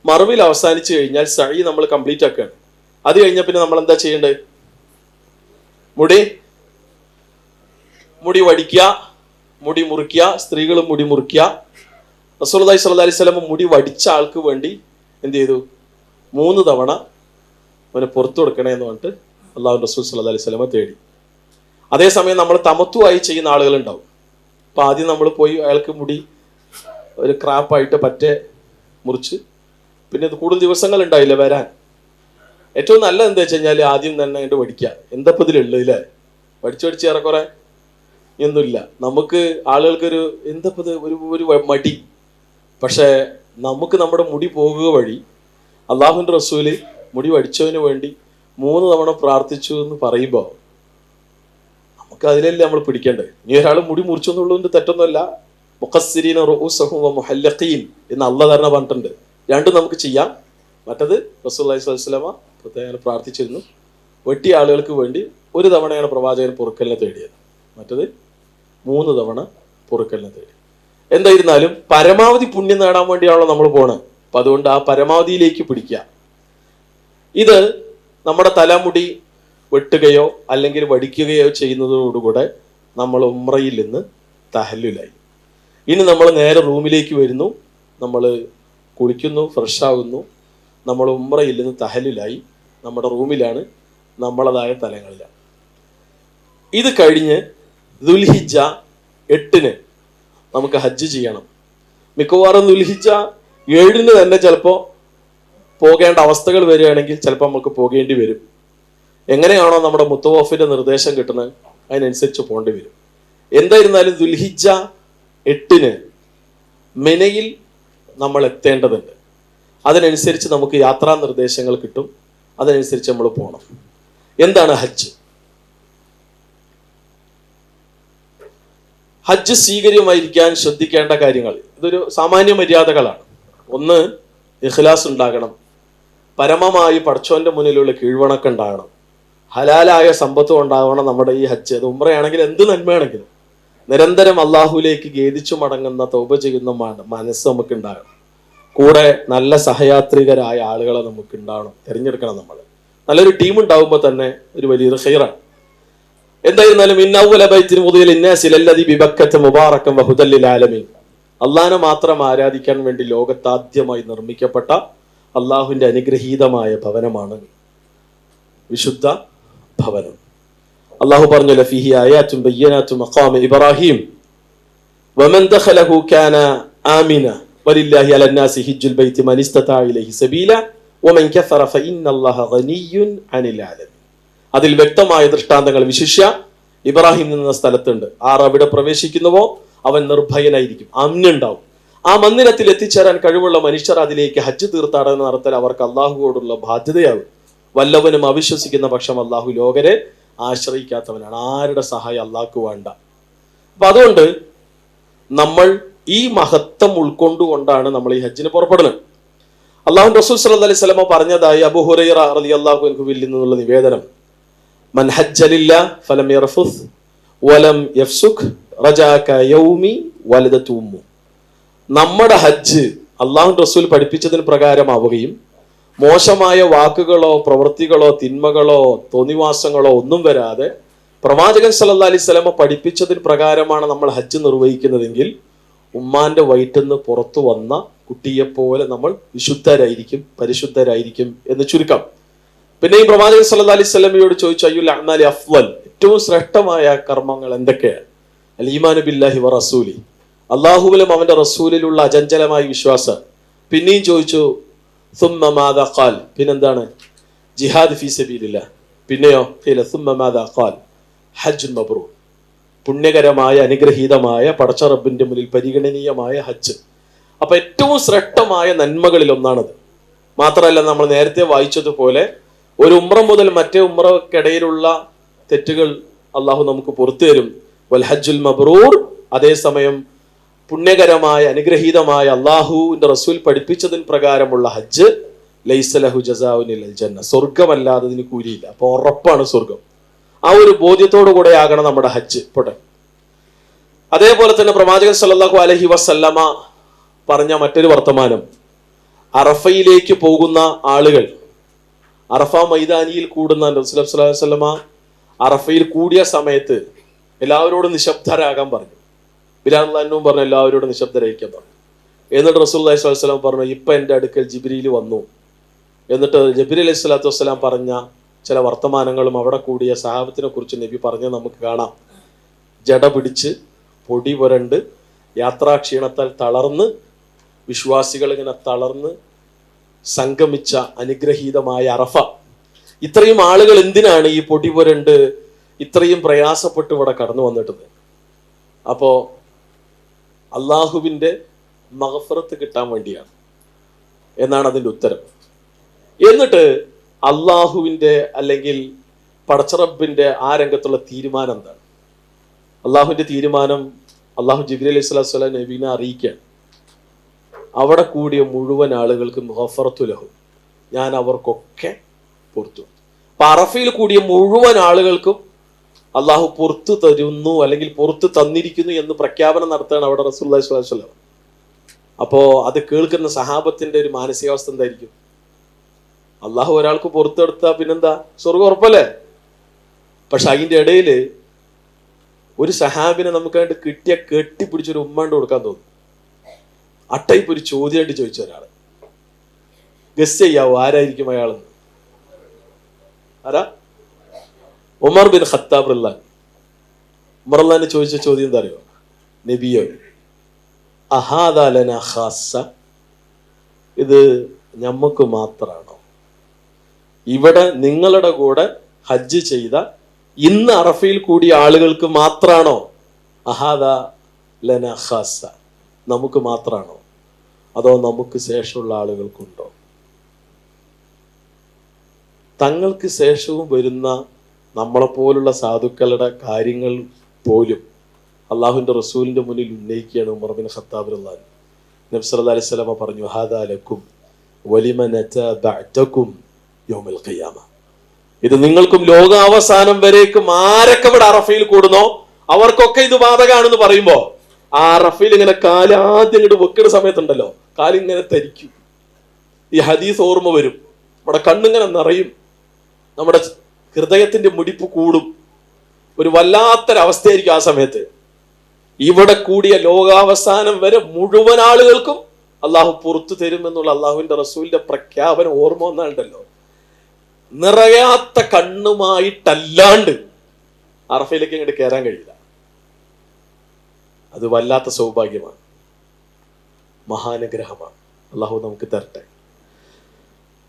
മർവയിൽ അവസാനിച്ചു കഴിഞ്ഞാൽ സഅയ് നമ്മൾ കംപ്ലീറ്റ് ആക്കുകയാണ്. അത് കഴിഞ്ഞാൽ പിന്നെ നമ്മൾ എന്താ ചെയ്യേണ്ടത്? മുടി വടിക്കുക, മുടി മുറിക്കുക. സ്ത്രീകളും മുടി മുറിക്കുക. റസൂലുള്ളാഹി സ്വല്ലല്ലാഹി അലൈഹി വസല്ലം മുടി വടിച്ച ആൾക്ക് വേണ്ടി എന്ത് ചെയ്തു? 3 തവണ അവന് പുറത്തു കൊടുക്കണേ എന്ന് പറഞ്ഞിട്ട് അള്ളാഹു റസൂൽ സല്ലല്ലാഹു അലൈഹി വസല്ലമ തേടി. അതേസമയം നമ്മൾ തമത്തുവായി ചെയ്യുന്ന ആളുകളുണ്ടാവും. അപ്പം ആദ്യം നമ്മൾ പോയി അയാൾക്ക് മുടി ഒരു ക്രാപ്പായിട്ട് പറ്റേ മുറിച്ച്, പിന്നെ ഇത് കൂടുതൽ ദിവസങ്ങൾ ഉണ്ടായില്ല വരാൻ. ഏറ്റവും നല്ലത് എന്താ വെച്ച് കഴിഞ്ഞാൽ ആദ്യം തന്നെ അതിൻ്റെ പഠിക്കുക. എന്താ ഇതിലുള്ളത് ഇല്ലേ, പഠിച്ച് ഏറെക്കുറെ ഒന്നുമില്ല. നമുക്ക് ആളുകൾക്കൊരു എന്താ ഒരു മടി. പക്ഷേ നമുക്ക് നമ്മുടെ മുടി പോകുക വഴി അള്ളാഹുവിൻ്റെ റസൂല് മുടി വടിച്ചവന് വേണ്ടി 3 തവണ പ്രാർത്ഥിച്ചു എന്ന് പറയുമ്പോൾ നമുക്ക് അതിലല്ലേ നമ്മൾ പിടിക്കേണ്ടത്. ഇനി ഒരാൾ മുടി മുറിച്ചു എന്നുള്ളതിൻ്റെ തെറ്റൊന്നുമല്ല. മുഖസ്സിരീന റഊസഹും വ മുഹല്ലഖീൻ എന്ന് അള്ളാഹ് തന്നെ പറഞ്ഞിട്ടുണ്ട്. രണ്ടും നമുക്ക് ചെയ്യാം. മറ്റത് റസൂലുള്ളാഹി സ്വല്ലല്ലാഹു അലൈഹി വസല്ലമ പ്രത്യേകം പ്രാർത്ഥിച്ചിരുന്നു. വെട്ടിയ ആളുകൾക്ക് വേണ്ടി 1 തവണയാണ് പ്രവാചകൻ പൊറുക്കലിനെ തേടിയത്, മറ്റത് 3 തവണ പൊറുക്കലിനെ തേടി. എന്തായിരുന്നാലും പരമാവധി പുണ്യം നേടാൻ വേണ്ടിയാണല്ലോ നമ്മൾ പോണത്. അപ്പം അതുകൊണ്ട് ആ പരമാവധിയിലേക്ക് പിടിക്കുക. ഇത് നമ്മുടെ തലമുടി വെട്ടുകയോ അല്ലെങ്കിൽ വടിക്കുകയോ ചെയ്യുന്നതോടുകൂടെ നമ്മൾ ഉംറയിൽ നിന്ന് തഹല്ലുലായി. ഇനി നമ്മൾ നേരെ റൂമിലേക്ക് വരുന്നു, നമ്മൾ കുളിക്കുന്നു, ഫ്രഷാകുന്നു, നമ്മൾ ഉംറയിൽ നിന്ന് തഹല്ലുലായി. നമ്മുടെ റൂമിലാണ്, നമ്മളതായ തലങ്ങളിലാണ്. ഇത് കഴിഞ്ഞ് ദുൽഹിജ്ജ 8 നമുക്ക് ഹജ്ജ് ചെയ്യണം. മിക്കവാറും ദുൽഹിജ്ജ 7 തന്നെ ചിലപ്പോൾ പോകേണ്ട അവസ്ഥകൾ വരികയാണെങ്കിൽ ചിലപ്പോൾ നമുക്ക് പോകേണ്ടി വരും. എങ്ങനെയാണോ നമ്മുടെ മുത്തവഫിന്റെ നിർദ്ദേശം കിട്ടുന്നത് അതിനനുസരിച്ച് പോകേണ്ടി വരും. എന്തായിരുന്നാലും ദുൽഹിജ്ജ 8 മിനയിൽ നമ്മൾ എത്തേണ്ടതുണ്ട്. അതിനനുസരിച്ച് നമുക്ക് യാത്രാ നിർദ്ദേശങ്ങൾ കിട്ടും. അതനുസരിച്ച് നമ്മൾ പോകണം. എന്താണ് ഹജ്ജ്? ഹജ്ജ് സ്വീകാര്യമായിരിക്കാൻ ശ്രദ്ധിക്കേണ്ട കാര്യങ്ങൾ ഇതൊരു സാമാന്യ മര്യാദകളാണ്. 1, ഇഖ്ലാസ് ഉണ്ടാകണം. പരമമായി പടച്ചോന്റെ മുന്നിലുള്ള കീഴ്വണക്കം ഉണ്ടാകണം. ഹലാലായ സമ്പത്തും ഉണ്ടാവണം നമ്മുടെ ഈ ഹജ്ജ്. അത് ഉംറയാണെങ്കിൽ എന്ത് നന്മയാണെങ്കിലും നിരന്തരം അള്ളാഹുലേക്ക് ഖേദിച്ചു മടങ്ങുന്ന തൗബ ചെയ്യുന്ന മനസ്സ് നമുക്ക് ഉണ്ടാകണം. കൂടെ നല്ല സഹയാത്രികരായ ആളുകളെ നമുക്ക് ഉണ്ടാവണം, തിരഞ്ഞെടുക്കണം. നമ്മൾ നല്ലൊരു ടീം ഉണ്ടാവുമ്പോൾ തന്നെ ഒരു വലിയൊരു ഖൈറാണ്. എന്തായിരുന്നാലും അള്ളാഹിനെ മാത്രം ആരാധിക്കാൻ വേണ്ടി ലോകത്താദ്യമായി നിർമ്മിക്കപ്പെട്ട അള്ളാഹുവിന്റെ അനുഗ്രഹീതമായ ഭവനമാണ് വിശുദ്ധ ഭവനം. അള്ളാഹു പറഞ്ഞു, ലഫീഹി ആയാത്തും ബയ്യനാത്തും മഖാമ ഇബ്രാഹിം വമൻ ദഖലഹു കാന ആമിന വലില്ലാഹി അലന്നാസി ഹിജ്ജുൽ ബൈത്തി മൻ ഇസ്തതാഅ ഇലൈഹി സബീല വമൻ കഫറ ഫഇന്നല്ലാഹ ഗനിയ്യുൻ അനിൽ ആലമീൻ. അതിൽ വ്യക്തമായ ദൃഷ്ടാന്തങ്ങൾ വിശിഷ്യ ഇബ്രാഹിം എന്ന സ്ഥലത്തുണ്ട്. ആർ അവിടെ പ്രവേശിക്കുന്നുവോ അവൻ നിർഭയനായിരിക്കും, അമ്നുണ്ടാവും. ആ മന്ദിരത്തിൽ എത്തിച്ചേരാൻ കഴിവുള്ള മനുഷ്യർ അതിലേക്ക് ഹജ്ജ് തീർത്ഥാടനം നടത്തൽ അവർക്ക് അള്ളാഹുവോടുള്ള ബാധ്യതയാകും. വല്ലവനും അവിശ്വസിക്കുന്ന പക്ഷം അള്ളാഹു ലോകരെ ആശ്രയിക്കാത്തവനാണ്. ആരുടെ സഹായം അള്ളാഹ്ക്ക് വേണ്ട. അപ്പൊ അതുകൊണ്ട് നമ്മൾ ഈ മഹത്വം ഉൾക്കൊണ്ടുകൊണ്ടാണ് നമ്മൾ ഈ ഹജ്ജിന് പുറപ്പെടുന്നത്. അള്ളാഹു റസൂൽ സല്ലല്ലാഹു അലൈഹി വസല്ലം പറഞ്ഞതായി അബൂ ഹുറൈറ റളിയല്ലാഹു അൻഹുവിൽ നിന്നുള്ള നിവേദനം, മൻ ഹജ്ജ ലില്ലാഹ് ഫലം യർഫുസ് വലം യഫ്സുക് റജാക യൗമി വലദതു ഉമ്മു. നമ്മുടെ ഹജ്ജ് അള്ളാഹു റസൂൽ പഠിപ്പിച്ചതിന് പ്രകാരമാവുകയും മോശമായ വാക്കുകളോ പ്രവൃത്തികളോ തിന്മകളോ തോന്നിവാസങ്ങളോ ഒന്നും വരാതെ പ്രവാചകൻ സല്ലല്ലാഹു അലൈഹി വസല്ലം പഠിപ്പിച്ചതിന് പ്രകാരമാണ് നമ്മൾ ഹജ്ജ് നിർവഹിക്കുന്നതെങ്കിൽ ഉമ്മാന്റെ വയറ്റിന്ന് പുറത്തു വന്ന കുട്ടിയെപ്പോലെ നമ്മൾ വിശുദ്ധരായിരിക്കും, പരിശുദ്ധരായിരിക്കും എന്ന് ചുരുക്കം. പിന്നെയും പ്രവാചകൻ സല്ലല്ലാഹു അലൈഹി വസല്ലമയോട് ചോദിച്ചു, അയ്യുൽ അഅ്മാലി അഫ്ളൽ, ഏറ്റവും ശ്രേഷ്ഠമായ കർമ്മങ്ങൾ എന്തൊക്കെയാണ്? അൽ ഈമാനു ബില്ലാഹി വ റസൂലി, അള്ളാഹുവിലും അവന്റെ റസൂലിലുള്ള അചഞ്ചലമായ വിശ്വാസം. പിന്നെയും ചോദിച്ചു, സുമ്മ മാദാ ഖാൽ, പിന്നെന്താണ്? ജിഹാദ് ഫീ സബീലില്ലാഹ്. പിന്നെയോ ഖീല സുമ്മ മാദാ ഖാൽ ഹജ്ജുൻ മബ്റൂർ, പുണ്യകരമായ അനുഗ്രഹീതമായ പടച്ച റബ്ബിന്റെ മുന്നിൽ പരിഗണനീയമായ ഹജ്ജ്. അപ്പൊ ഏറ്റവും ശ്രേഷ്ഠമായ നന്മകളിൽ ഒന്നാണത്. മാത്രമല്ല, നമ്മൾ നേരത്തെ വായിച്ചതുപോലെ ഒരു ഉംറ മുതൽ മറ്റേ ഉംറക്കിടയിലുള്ള തെറ്റുകൾ അള്ളാഹു നമുക്ക് പുറത്തു തരും. വൽ ഹജ്ജുൽ മബ്റൂർ, അതേസമയം പുണ്യകരമായ അനുഗ്രഹീതമായ അള്ളാഹുവിന്റെ റസൂൽ പഠിപ്പിച്ചതിന് പ്രകാരമുള്ള ഹജ്ജ് ലൈസ ലഹു ജസാഉൻ ഇല്ലൽ ജന്ന, സ്വർഗമല്ലാതെ ഇതിന് കൂലിയില്ല. അപ്പൊ ഉറപ്പാണ് സ്വർഗം. ആ ഒരു ബോധ്യത്തോടു കൂടെ ആകണം നമ്മുടെ ഹജ്ജ്. പോട്ടെ. അതേപോലെ തന്നെ പ്രവാചകൻ സല്ലല്ലാഹു അലൈഹി വസല്ലമ പറഞ്ഞ മറ്റൊരു വർത്തമാനം, അറഫയിലേക്ക് പോകുന്ന ആളുകൾ അറഫ മൈതാനിയിൽ കൂടുന്ന റസൂൽ സല്ലല്ലാഹു അലൈഹി വസല്ലമ അറഫയിൽ കൂടിയ സമയത്ത് എല്ലാവരോടും നിശബ്ദരാകാൻ പറഞ്ഞു. ബിലാൽ റളിയല്ലാഹു അൻഹു പറഞ്ഞു എല്ലാവരോടും നിശബ്ദരായിരിക്കാൻ പറഞ്ഞു. എന്നിട്ട് റസൂലുള്ളാഹി സ്വല്ലല്ലാഹു അലൈഹി വസല്ലം പറഞ്ഞു, ഇപ്പൊ എൻ്റെ അടുക്കൽ ജിബ്രീൽ വന്നു, എന്നിട്ട് ജബ്രീൽ അലൈഹി സ്വലാത്തു വസ്സലാം പറഞ്ഞ ചില വർത്തമാനങ്ങളും അവിടെ കൂടിയ സഹാബത്തിനെ കുറിച്ച് നബി പറഞ്ഞ് നമുക്ക് കാണാം. ജട പിടിച്ച് പൊടി പുരണ്ട് യാത്രാക്ഷീണത്താൽ തളർന്ന് വിശ്വാസികൾ ഇങ്ങനെ തളർന്ന് സംഗമിച്ച അനുഗ്രഹീതമായ അറഫ. ഇത്രയും ആളുകൾ എന്തിനാണ് ഈ പൊടി പുരണ്ട് ഇത്രയും പ്രയാസപ്പെട്ട് ഇവിടെ കടന്നു വന്നിട്ടത്? അപ്പോ അള്ളാഹുവിൻ്റെ മഗ്ഫിറത്ത് കിട്ടാൻ വേണ്ടിയാണ് എന്നാണ് അതിൻ്റെ ഉത്തരം. എന്നിട്ട് അള്ളാഹുവിൻ്റെ അല്ലെങ്കിൽ പടച്ചറബിൻ്റെ ആ രംഗത്തുള്ള തീരുമാനം എന്താണ്? അള്ളാഹുവിൻ്റെ തീരുമാനം അള്ളാഹു ജിബ്രീൽ അലൈഹി സ്വലാത്തു വസ്സലാം നബീനെ അറിയിക്കുകയാണ്. അവിടെ കൂടിയ മുഴുവൻ ആളുകൾക്ക് ഗഫറത്തു ലഹും, ഞാൻ അവർക്കൊക്കെ പുറത്തു. അപ്പൊ അറഫയിൽ കൂടിയ മുഴുവൻ ആളുകൾക്കും അള്ളാഹു പുറത്തു തരുന്നു അല്ലെങ്കിൽ പുറത്തു തന്നിരിക്കുന്നു എന്ന് പ്രഖ്യാപനം നടത്തുകയാണ് അവിടെ റസൂലുള്ളാഹി സ്വല്ലല്ലാഹു അലൈഹി വസല്ലം. അപ്പോ അത് കേൾക്കുന്ന സഹാബത്തിന്റെ ഒരു മാനസികാവസ്ഥ എന്തായിരിക്കും? അള്ളാഹു ഒരാൾക്ക് പുറത്തെടുത്താൽ പിന്നെന്താ, സ്വർഗം ഉറപ്പല്ലേ? പക്ഷെ അതിന്റെ ഇടയിൽ ഒരു സഹാബിനെ നമുക്കായിട്ട് കിട്ടിയ കെട്ടിപ്പിടിച്ചൊരു ഉമ്മാണ്ട് കൊടുക്കാൻ തോന്നും. അട്ടയിപ്പ് ഒരു ചോദ്യമായിട്ട് ചോദിച്ച ഒരാള്, ഗസ് ചെയ്യാവോ ആരായിരിക്കും അയാളെന്ന്? ആരാ? ഉമർ ബിൻ ഖത്താബ് റളിയല്ലാഹു. ഉമർ റളിയല്ലാഹു ചോദിച്ച ചോദ്യം എന്താ അറിയോ? നബിയോ അഹാദാ ലനാ ഖാസ്സ, ഇത് ഞമ്മക്ക് മാത്രാണോ? ഇവിടെ നിങ്ങളുടെ കൂടെ ഹജ്ജ് ചെയ്ത ഇന്ന് അറഫയിൽ കൂടിയ ആളുകൾക്ക് മാത്രാണോ? അഹാദാ ലനാ ഖാസ്സ, നമുക്ക് മാത്രാണോ? അതോ നമുക്ക് ശേഷമുള്ള ആളുകൾക്കുണ്ടോ? തങ്ങൾക്ക് ശേഷവും വരുന്ന നമ്മളെപ്പോലുള്ള സാധുക്കളുടെ കാര്യങ്ങൾ പോലും അള്ളാഹുവിൻ്റെ റസൂലിൻ്റെ മുന്നിൽ ഉന്നയിക്കുകയാണ് ഉമർ ബിൻ ഖത്താബ് റളിയല്ലാഹു. നബി സല്ലല്ലാഹു അലൈഹി വസല്ലം പറഞ്ഞു, ഹാദാ ലക്കും വലിമൻ അതാ ബഅദകും യൗമൽ ഖിയാമ, ഇത് നിങ്ങൾക്കും ലോകാവസാനം വരേക്കും ആരൊക്കെ ഇവിടെ അറഫയിൽ കൂടുന്നോ അവർക്കൊക്കെ ഇത് ബാധകമാണെന്ന് പറയുമ്പോ ആ അറഫയിൽ ഇങ്ങനെ കാല് ആദ്യം ഇങ്ങോട്ട് വെക്കുന്ന സമയത്തുണ്ടല്ലോ, കാലിങ്ങനെ തരിക്കും. ഈ ഹദീസ് ഓർമ്മ വരും, നമ്മുടെ കണ്ണിങ്ങനെ നിറയും, നമ്മുടെ ഹൃദയത്തിന്റെ മിടിപ്പ് കൂടും. ഒരു വല്ലാത്തൊരവസ്ഥയായിരിക്കും ആ സമയത്ത്. ഇവിടെ കൂടിയ ലോകാവസാനം വരെ മുഴുവൻ ആളുകൾക്കും അള്ളാഹു പുറത്തു തരുമെന്നുള്ള അള്ളാഹുവിന്റെ റസൂലിന്റെ പ്രഖ്യാപനം ഓർമ്മ വന്നാലുണ്ടല്ലോ, നിറയാത്ത കണ്ണുമായിട്ടല്ലാണ്ട് അറഫയിലേക്ക് ഇങ്ങോട്ട് കയറാൻ കഴിയില്ല. അത് വല്ലാത്ത സൗഭാഗ്യമാണ്, മഹാനുഗ്രഹമാണ്. അള്ളാഹു നമുക്ക് തരട്ടെ.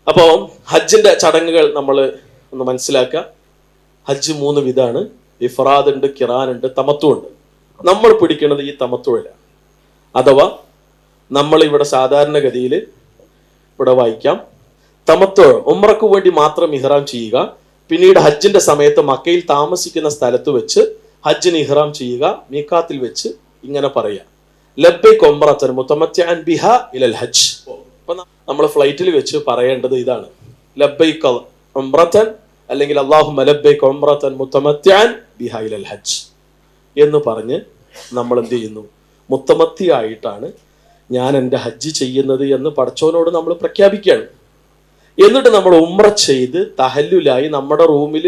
അപ്പോ ഹജ്ജിന്റെ ചടങ്ങുകൾ നമ്മൾ ഒന്ന് മനസ്സിലാക്കുക. ഹജ്ജ് 3 വിധാണ്. ഇഫ്രാദ് ഉണ്ട്, കിറാൻ ഉണ്ട്, തമത്തു ഉണ്ട്. നമ്മൾ പിടിക്കുന്നത് ഈ തമത്തുവിലാണ്. അഥവാ നമ്മൾ ഇവിടെ സാധാരണഗതിയിൽ ഇവിടെ വായിക്കാം, തമത്തു ഉംറക്ക് വേണ്ടി മാത്രം ഇഹ്റാം ചെയ്യുക, പിന്നീട് ഹജ്ജിന്റെ സമയത്ത് മക്കയിൽ താമസിക്കുന്ന സ്ഥലത്ത് വെച്ച് ഹജ്ജിന് ഇഹ്റാം ചെയ്യുക, മീഖാത്തിൽ വെച്ച് ഇങ്ങനെ പറയുക, ലബ്ബൈക ഉംറതൻ മുതമത്തിഅൻ ബിഹാ ഇലൽ ഹജ്ജ്. അപ്പൊ നമ്മൾ ഫ്ലൈറ്റിൽ വെച്ച് പറയേണ്ടത് ഇതാണ്, ലബ്ബൈക ഉംറതൻ അല്ലെങ്കിൽ അല്ലാഹുമ്മ ലബ്ബൈക ഉംറതൻ മുതമത്തിഅൻ ബിഹാ ഇലൽ ഹജ്ജ് എന്ന് പറഞ്ഞ് നമ്മൾ എന്ത് ചെയ്യുന്നു, മുത്തമത്തി ആയിട്ടാണ് ഞാൻ എൻ്റെ ഹജ്ജ് ചെയ്യുന്നത് എന്ന് പടച്ചോനോട് നമ്മൾ പ്രഖ്യാപിക്കുകയാണ്. എന്നിട്ട് നമ്മൾ ഉംറ ചെയ്ത് തഹല്ലുലായി നമ്മുടെ റൂമിൽ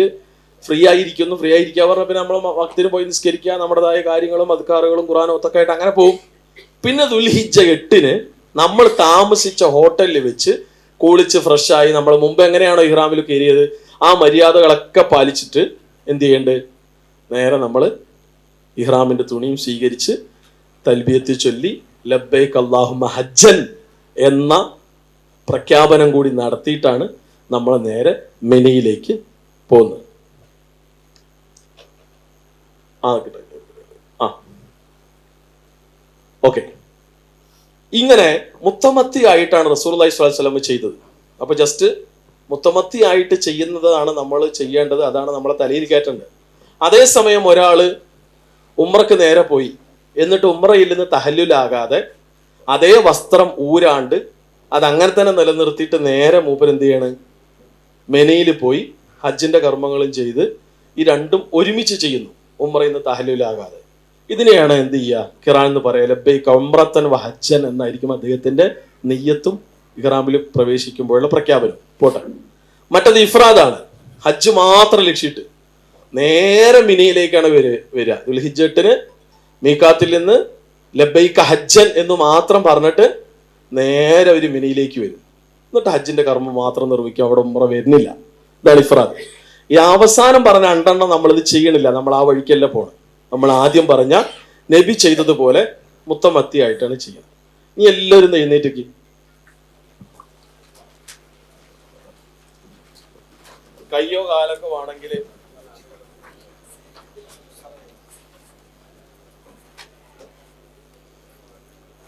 ഫ്രീ ആയിരിക്കുന്നു. ഫ്രീ ആയിരിക്കുക പറഞ്ഞാൽ പിന്നെ നമ്മൾ വക്തിന് പോയി നിസ്കരിക്കുക, നമ്മുടേതായ കാര്യങ്ങളും അദ്കാറുകളും ഖുർആനും ഒക്കെ ആയിട്ട് അങ്ങനെ പോകും. പിന്നെ ദുൽഹിജ്ജ 8 നമ്മൾ താമസിച്ച ഹോട്ടലിൽ വെച്ച് കുളിച്ച് ഫ്രഷായി നമ്മൾ മുമ്പ് എങ്ങനെയാണോ ഇഹ്റാമിൽ കയറിയത് ആ മര്യാദകളൊക്കെ പാലിച്ചിട്ട് എന്ത് ചെയ്യേണ്ടത്, നേരെ നമ്മൾ ഇഹ്റാമിന്റെ തുണിയും സ്വീകരിച്ച് തൽബിയത്ത് ചൊല്ലി ലബ്ബൈക അല്ലാഹുമ്മ ഹജ്ജൻ എന്ന പ്രഖ്യാപനം കൂടി നടത്തിയിട്ടാണ് നമ്മൾ നേരെ മിനയിലേക്ക് പോകുന്നത്. ഓക്കെ, ഇങ്ങനെ മുത്തമത്തി ആയിട്ടാണ് റസൂലുള്ളാഹി സ്വല്ലല്ലാഹു അലൈഹി വസല്ലം ചെയ്തത്. അപ്പൊ ജസ്റ്റ് മുത്തമത്തി ആയിട്ട് ചെയ്യുന്നതാണ് നമ്മൾ ചെയ്യേണ്ടത്, അതാണ് നമ്മളെ തലയിൽ കയറ്റേണ്ടത്. അതേസമയം ഒരാള് ഉംറക്ക് നേരെ പോയി, എന്നിട്ട് ഉംറയിൽ നിന്ന് തഹല്ലുലാകാതെ അതേ വസ്ത്രം ഊരാണ്ട് അതങ്ങനെ തന്നെ നിലനിർത്തിയിട്ട് നേരെ മൂപ്പർ എന്ത് ചെയ്യാണ്, മെനയിൽ പോയി ഹജ്ജിന്റെ കർമ്മങ്ങളും ചെയ്ത് ഈ രണ്ടും ഒരുമിച്ച് ചെയ്യുന്നു, ഉംറയിൽ നിന്ന് തഹല്ലുലാകാതെ. ഇതിനെയാണ് എന്ത് ചെയ്യുക, ഖിറാൻ എന്ന് പറയാം. ലബ്ബൈക ഉംറതൻ വ ഹജ്ജൻ എന്നായിരിക്കും അദ്ദേഹത്തിന്റെ നിയ്യത്തും ഇഹ്റാമിൽ പ്രവേശിക്കുമ്പോഴുള്ള പ്രഖ്യാപനം. പോട്ടെ, മറ്റത് ഇഫ്രാദാണ്. ഹജ്ജ് മാത്രം ലക്ഷ്യമിട്ട് നേരെ മിനയിലേക്കാണ് വരിക. ദുൽഹിജ്ജ 8 മീഖാത്തിൽ നിന്ന് ലബ്ബൈക ഹജ്ജൻ എന്ന് മാത്രം പറഞ്ഞിട്ട് നേരെ ഒരു മിനയിലേക്ക് വരും. എന്നിട്ട് ഹജ്ജിന്റെ കർമ്മം മാത്രം നിർവഹിക്കും, അവിടെ ഉംറ വരുന്നില്ല. ഇതാണ് ഇഫ്രാദ്. ഈ അവസാനം പറഞ്ഞ 2 നമ്മളിത് ചെയ്യണില്ല, നമ്മൾ ആ വഴിക്കല്ല പോണം. നമ്മൾ ആദ്യം പറഞ്ഞ നബി ചെയ്തതുപോലെ മുത്തമത്തിയായിട്ടാണ് ചെയ്യുന്നത്. ഇനി എല്ലാവരും എഴുന്നേറ്റേക്ക്. കയ്യോ കാലൊക്കെ വേണമെങ്കിൽ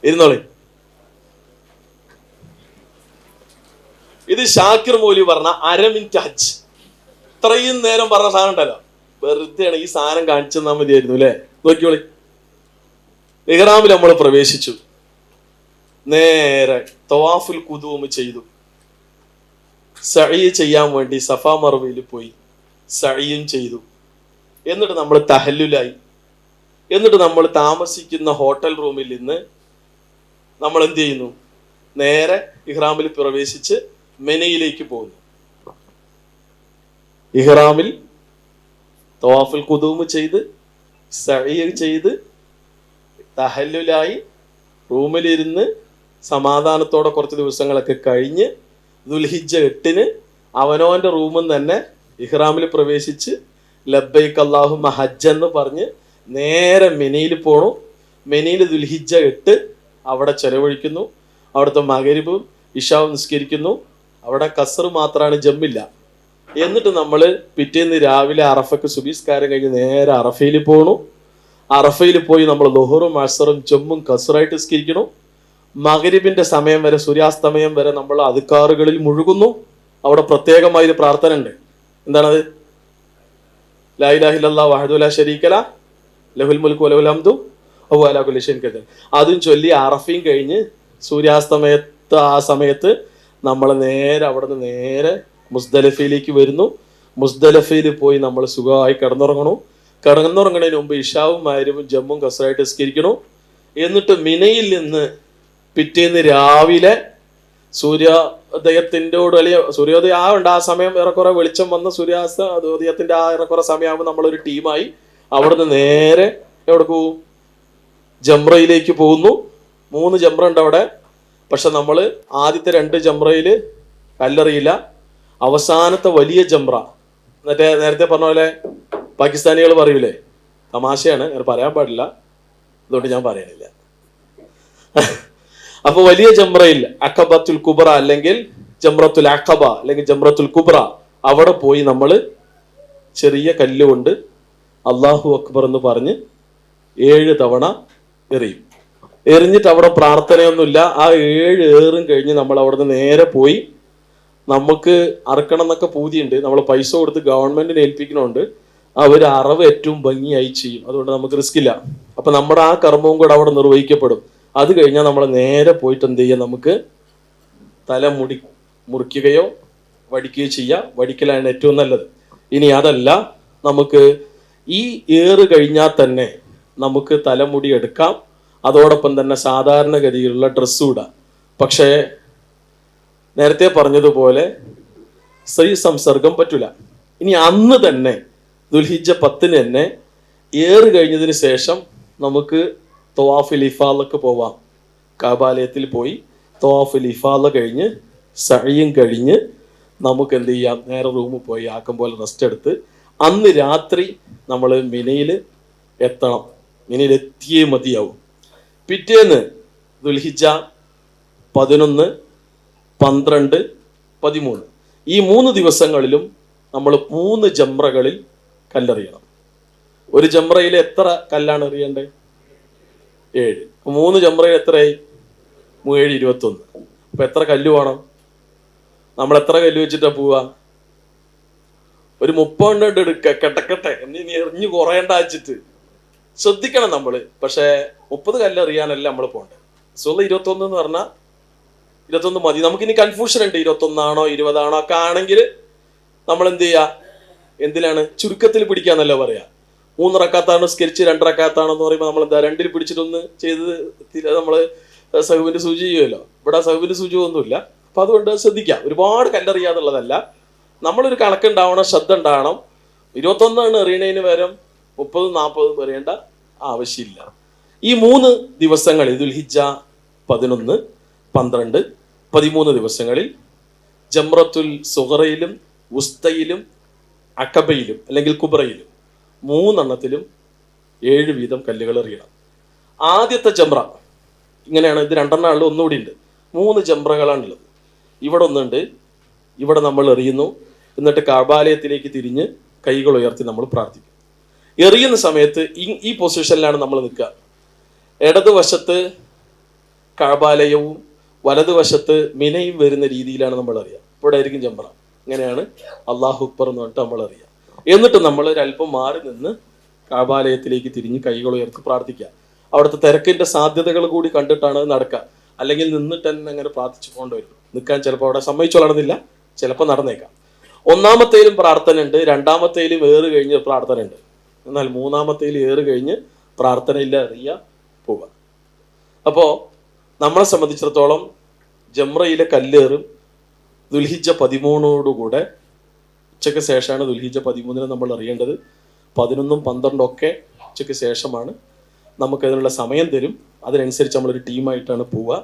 ഇരുന്നോളി. ഇത് ഷാക്കിർ മൗലി പറഞ്ഞ 1/2 മിനിറ്റ് ഹജ്ജ്. ഇത്രയും നേരം പറഞ്ഞ സാധനം ഉണ്ടല്ലോ, വെറുതെയാണ്. ഈ സാധനം കാണിച്ചു തന്നാൽ മതിയായിരുന്നു അല്ലേ? നോക്കിയോളി. ഇഹ്റാമിൽ നമ്മൾ പ്രവേശിച്ചു, നേരെ തവാഫുൽ ഖുദൂം ചെയ്തു, സഈ ചെയ്യാൻ വേണ്ടി സഫാ മർവയിൽ പോയി സഈയും ചെയ്തു. എന്നിട്ട് നമ്മൾ തഹല്ലുലായി. എന്നിട്ട് നമ്മൾ താമസിക്കുന്ന ഹോട്ടൽ റൂമിൽ നിന്ന് നമ്മൾ എന്ത് ചെയ്യുന്നു? നേരെ ഇഹ്റാമിൽ പ്രവേശിച്ച് മെനയിലേക്ക് പോകുന്നു. ഇഹ്റാമിൽ തവാഫുൽ ഖുദൂം ചെയ്ത് സഈ ചെയ്ത് തഹല്ലുലായി റൂമിലിരുന്ന് സമാധാനത്തോടെ കുറച്ച് ദിവസങ്ങളൊക്കെ കഴിഞ്ഞ് ദുൽഹിജ്ജ 8 അവനോന്റെ റൂമിൽ തന്നെ ഇഹ്റാമിൽ പ്രവേശിച്ച് ലബ്ബൈക്ക് അല്ലാഹുമ്മ ഹജ്ജ് എന്ന് പറഞ്ഞ് നേരെ മെനയിൽ പോണു. മെനയിൽ ദുൽഹിജ്ജ 8 അവിടെ ചെലവഴിക്കുന്നു. അവിടുത്തെ മഗ്‌രിബും ഇശാവും നിസ്കരിക്കുന്നു. അവിടെ കസർ മാത്രമാണ്, ജമ്മില്ല. എന്നിട്ട് നമ്മൾ പിറ്റേന്ന് രാവിലെ അറഫക്ക് സുബീസ്കാരം കഴിഞ്ഞ് നേരെ അറഫയിൽ പോണു. അറഫയിൽ പോയി നമ്മൾ ളുഹറും അസ്റും ജമ്മും കസറായിട്ട് നിസ്കരിക്കണം. മഗ്‌രിബിന്റെ സമയം വരെ, സൂര്യാസ്തമയം വരെ നമ്മൾ അദ്കാറുകളിൽ മുഴുകുന്നു. അവിടെ പ്രത്യേകമായ ഒരു പ്രാർത്ഥന ഉണ്ട്. എന്താണത്? ലാ ഇലാഹ ഇല്ലല്ലാഹു വഹ്ദഹു ലാ ശരീക ലഹു ലഹുൽ മുൽക്കു വലഹുൽ ഹംദു വഹുവ അലാ കുല്ലി ഷൈഇൻ ഖദീർ. അതും ചൊല്ലി അറഫയും കഴിഞ്ഞ് സൂര്യാസ്തമയത്ത് ആ സമയത്ത് നമ്മൾ നേരെ അവിടുന്ന് നേരെ മുസ്ദലിഫയിലേക്ക് വരുന്നു. മുസ്ദലിഫയിൽ പോയി നമ്മൾ സുഖമായി കിടന്നുറങ്ങണു. കിടന്നുറങ്ങണതിന് മുമ്പ് ഇശാവും മഗ്‌രിബും ജമ്മും കസറായിട്ട് നിസ്കരിക്കണു. എന്നിട്ട് മിനയിൽ നിന്ന് പിറ്റേന്ന് രാവിലെ സൂര്യോദയത്തിൻ്റെയോട് വലിയ സൂര്യോദയം ആവുണ്ട്. ആ സമയം ഏറെക്കുറെ വെളിച്ചം വന്ന് ഉദയത്തിന്റെ ആ ഏറെക്കുറെ സമയമാകുമ്പോൾ നമ്മളൊരു ടീമായി അവിടുന്ന് നേരെ എവിടെ പോകും? ജംറയിലേക്ക് പോകുന്നു. 3 ജംറ ഉണ്ട് അവിടെ. പക്ഷെ നമ്മൾ ആദ്യത്തെ 2 ജംറയിൽ കല്ലെറിയില്ല. അവസാനത്തെ വലിയ ജംറ, എന്നിട്ട് നേരത്തെ പറഞ്ഞ പോലെ പാകിസ്ഥാനികൾ പറയൂലേ, തമാശയാണ്, ഞാൻ പറയാൻ പാടില്ല, അതുകൊണ്ട് ഞാൻ പറയണില്ല. അപ്പൊ വലിയ ജംറയിൽ അഖബത്തുൽ കുബ്ര അല്ലെങ്കിൽ ജംറത്തുൽ അഖബ അല്ലെങ്കിൽ ജംറത്തുൽ കുബ്ര, അവിടെ പോയി നമ്മൾ ചെറിയ കല്ലുകൊണ്ട് അല്ലാഹു അക്ബർ എന്ന് പറഞ്ഞ് 7 തവണ എറിയും. എറിഞ്ഞിട്ട് അവിടെ പ്രാർത്ഥനയൊന്നുമില്ല. ആ 7 ഏറും കഴിഞ്ഞ് നമ്മൾ അവിടുന്ന് നേരെ പോയി, നമുക്ക് അറക്കണം എന്നൊക്കെ പൂതിയുണ്ട്, നമ്മൾ പൈസ കൊടുത്ത് ഗവൺമെന്റിനെ ഏൽപ്പിക്കണോണ്ട് അവർ അറവ് ഏറ്റവും ഭംഗിയായി ചെയ്യും. അതുകൊണ്ട് നമുക്ക് റിസ്ക് ഇല്ല. അപ്പൊ നമ്മുടെ ആ കർമ്മവും കൂടെ അവിടെ നിർവഹിക്കപ്പെടും. അത് കഴിഞ്ഞാൽ നമ്മൾ നേരെ പോയിട്ട് എന്ത് ചെയ്യുക? നമുക്ക് തല മുറിക്കുകയോ വടിക്കുകയോ ചെയ്യുക. വടിക്കലാണ് ഏറ്റവും നല്ലത്. ഇനി അതല്ല, നമുക്ക് ഈ ഏറ് കഴിഞ്ഞാൽ തന്നെ നമുക്ക് തലമുടി എടുക്കാം. അതോടൊപ്പം തന്നെ സാധാരണഗതിയിലുള്ള ഡ്രസ്സും ഇടാം. പക്ഷേ നേരത്തെ പറഞ്ഞതുപോലെ സ്ത്രീ സംസർഗം പറ്റൂല. ഇനി അന്ന് തന്നെ ദുൽഹിജ്ജ 10 തന്നെ ഏറ് കഴിഞ്ഞതിന് ശേഷം നമുക്ക് തവാഫുൽ ഇഫാദക്ക് പോവാം. കഅബാലയത്തിൽ പോയി തവാഫുൽ ഇഫാദ കഴിഞ്ഞ് സഅയും കഴിഞ്ഞ് നമുക്ക് എന്ത് ചെയ്യാം? നേരെ റൂമിൽ പോയി ആക്കം പോലെ റെസ്റ്റ് എടുത്ത് അന്ന് രാത്രി നമ്മൾ മിനയിൽ എത്തണം. മിനയിൽ എത്തിയേ മതിയാവും. പിറ്റേന്ന് ദുൽഹിജ്ജ 11, 12, 13 ഈ 3 ദിവസങ്ങളിലും നമ്മൾ 3 ജംറകളിൽ കല്ലെറിയണം. ഒരു ജംറയിൽ എത്ര കല്ലാണ് എറിയേണ്ടത്? 7. 3 ജംറയിൽ എത്രയായി? 7, 21. അപ്പൊ എത്ര കല്ല് വേണം? നമ്മൾ എത്ര കല്ല് വെച്ചിട്ടാ പോവാ? ഒരു 30 എടുക്ക, കെട്ടക്കട്ടെ ഇനി എറിഞ്ഞു കുറയേണ്ട വെച്ചിട്ട് ശ്രദ്ധിക്കണം നമ്മള്. പക്ഷെ 30 കല്ലെറിയാനല്ല നമ്മൾ പോകേണ്ടത്. 21 എന്ന് പറഞ്ഞാൽ 21 മതി. നമുക്കിനി കൺഫ്യൂഷൻ ഉണ്ട്, 21 ആണോ 20 ആണോ ഒക്കെ ആണെങ്കിൽ നമ്മൾ എന്ത് ചെയ്യാ? എന്തിനാണ് ചുരുക്കത്തിൽ പിടിക്കാന്നല്ല പറയാ. 3 റക്കാത്താണോ സ്കെച്ച് 2 റക്കാത്താണോ എന്ന് പറയുമ്പോൾ നമ്മൾ എന്താ 2 പിടിച്ചിട്ടൊന്ന് ചെയ്ത് നമ്മള് സഹുവിന്റെ സൂചി ചെയ്യുമല്ലോ. ഇവിടെ സഹുവിന്റെ സൂചി ഒന്നുമില്ല. അപ്പൊ അതുകൊണ്ട് ശ്രദ്ധിക്കാം. ഒരുപാട് കല്ലെറിയാന്നുള്ളതല്ല, നമ്മളൊരു കണക്കുണ്ടാവണം, ശ്രദ്ധ ഉണ്ടാവണം. 21 എറിയണതിന് പകരം 30, 40 എറിയേണ്ട ആവശ്യമില്ല. ഈ 3 ദിവസങ്ങളിൽ ദുൽഹിജ്ജ 11, 12, 13 ദിവസങ്ങളിൽ ജംറത്തുൽ സുഗറയിലും ഉസ്തയിലും അക്കബയിലും അല്ലെങ്കിൽ കുബ്രയിലും 3 7 വീതം കല്ലുകൾ എറിയണം. ആദ്യത്തെ ജംറ ഇങ്ങനെയാണ്. ഇത് 2 ഒന്നുകൂടി ഉണ്ട്. 3 ജംറകളാണുള്ളത്. ഇവിടെ ഒന്നുണ്ട്, ഇവിടെ നമ്മൾ എറിയുന്നു. എന്നിട്ട് കഅബാലയത്തിലേക്ക് തിരിഞ്ഞ് കൈകൾ ഉയർത്തി നമ്മൾ പ്രാർത്ഥിക്കും. എറിയുന്ന സമയത്ത് ഈ പൊസിഷനിലാണ് നമ്മൾ നിൽക്കുക. ഇടതുവശത്ത് കഅബാലയവും വലതുവശത്ത് മിനയും വരുന്ന രീതിയിലാണ് നമ്മൾ അറിയുക. ഇവിടെ ആയിരിക്കും ജംറ. ഇങ്ങനെയാണ് അല്ലാഹു അക്ബർ എന്ന് പറഞ്ഞിട്ട് നമ്മൾ അറിയുക. എന്നിട്ട് നമ്മൾ ഒരല്പം മാറി നിന്ന് കഅബാലയത്തിലേക്ക് തിരിഞ്ഞ് കൈകൾ ഉയർത്തി പ്രാർത്ഥിക്കുക. അവിടുത്തെ തിരക്കിന്റെ സാധ്യതകൾ കൂടി കണ്ടിട്ടാണ് നടക്കുക. അല്ലെങ്കിൽ നിന്നിട്ട് തന്നെ അങ്ങനെ പ്രാർത്ഥിച്ചു പോകേണ്ടി വരും. നിൽക്കാൻ ചിലപ്പോൾ അവിടെ സമ്മതിച്ചു നടന്നില്ല, ചിലപ്പോൾ നടന്നേക്കാം. 1-മത്തേലും പ്രാർത്ഥന ഉണ്ട്, 2-മത്തേലും ഏറ് കഴിഞ്ഞ് പ്രാർത്ഥന ഉണ്ട്. എന്നാൽ 3-മത്തേലും ഏറ് കഴിഞ്ഞ് പ്രാർത്ഥനയില്ല, എറിയുക, പോവുക. അപ്പോൾ നമ്മളെ സംബന്ധിച്ചിടത്തോളം ജംറയിലെ കല്ലേറും ദുൽഹിജ്ജ 13 ഉച്ചയ്ക്ക് ശേഷമാണ്. ദുൽഹിജ്ജ 13 നമ്മൾ അറിയേണ്ടത്. 11ഉം 12ഉം ഒക്കെ ഉച്ചയ്ക്ക് ശേഷമാണ്. നമുക്കതിനുള്ള സമയം തരും. അതിനനുസരിച്ച് നമ്മളൊരു ടീമായിട്ടാണ് പോവുക.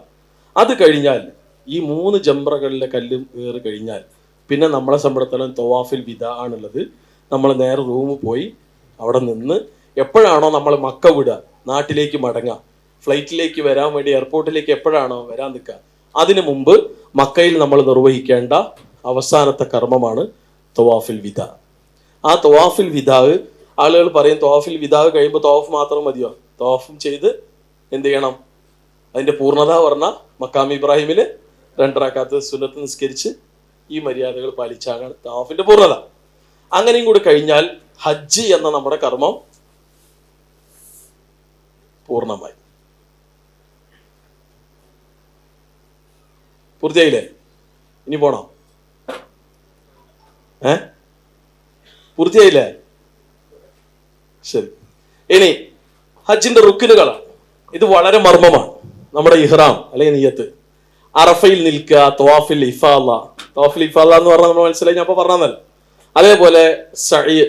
അത് കഴിഞ്ഞാൽ ഈ 3 ജംറകളിലെ കല്ലും ഏറ് കഴിഞ്ഞാൽ പിന്നെ നമ്മളെ സംബന്ധിച്ചിടത്തോളം തവാഫിൽ വിദാ ആണുള്ളത്. നമ്മൾ നേരെ റൂമിൽ പോയി അവിടെ നിന്ന് എപ്പോഴാണോ നമ്മൾ മക്ക വിടുക, നാട്ടിലേക്ക് മടങ്ങുക, ഫ്ലൈറ്റിലേക്ക് വരാൻ വേണ്ടി എയർപോർട്ടിലേക്ക് എപ്പോഴാണോ വരാൻ നിൽക്കുക, അതിനു മുമ്പ് മക്കയിൽ നമ്മൾ നിർവഹിക്കേണ്ട അവസാനത്തെ കർമ്മമാണ് തവാഫിൽ വിദാ. ആ തവാഫിൽ വിദാ ആളുകൾ പറയും തവാഫിൽ വിദാ കഴിയുമ്പോൾ തവാഫ് മാത്രം മതിയോ? തവാഫും ചെയ്ത് എന്ത് ചെയ്യണം? അതിന്റെ പൂർണ്ണത പറഞ്ഞാൽ മക്കാം ഇബ്രാഹിമിൽ 2 റക്അത്ത് സുന്നത്ത് നിസ്കരിച്ച് ഈ മര്യാദകൾ പാലിച്ചാണ് തവാഫിന്റെ പൂർണ്ണത. അങ്ങനെയും കൂടി കഴിഞ്ഞാൽ ഹജ്ജ് എന്ന നമ്മുടെ കർമ്മം പൂർണ്ണമായി. പൂർത്തിയായില്ലേ? ഇനി പോണോ? പൂർത്തിയായില്ലേ? ശരി. ഇനി ഹജ്ജിന്റെ റുക്കിനുകളാണ്. ഇത് വളരെ മർമ്മമാണ്. നമ്മുടെ ഇഹ്റാം അല്ലെങ്കിൽ നിയ്യത്ത്, അറഫയിൽ നിൽക്കുക, തവാഫിൽ ഇഫാദ. തവാഫിൽ ഇഫാദ എന്ന് പറഞ്ഞാൽ നമ്മൾ മനസ്സിലായി, ഞാൻ അപ്പൊ പറഞ്ഞതല്ല. അതേപോലെ സഅയ്,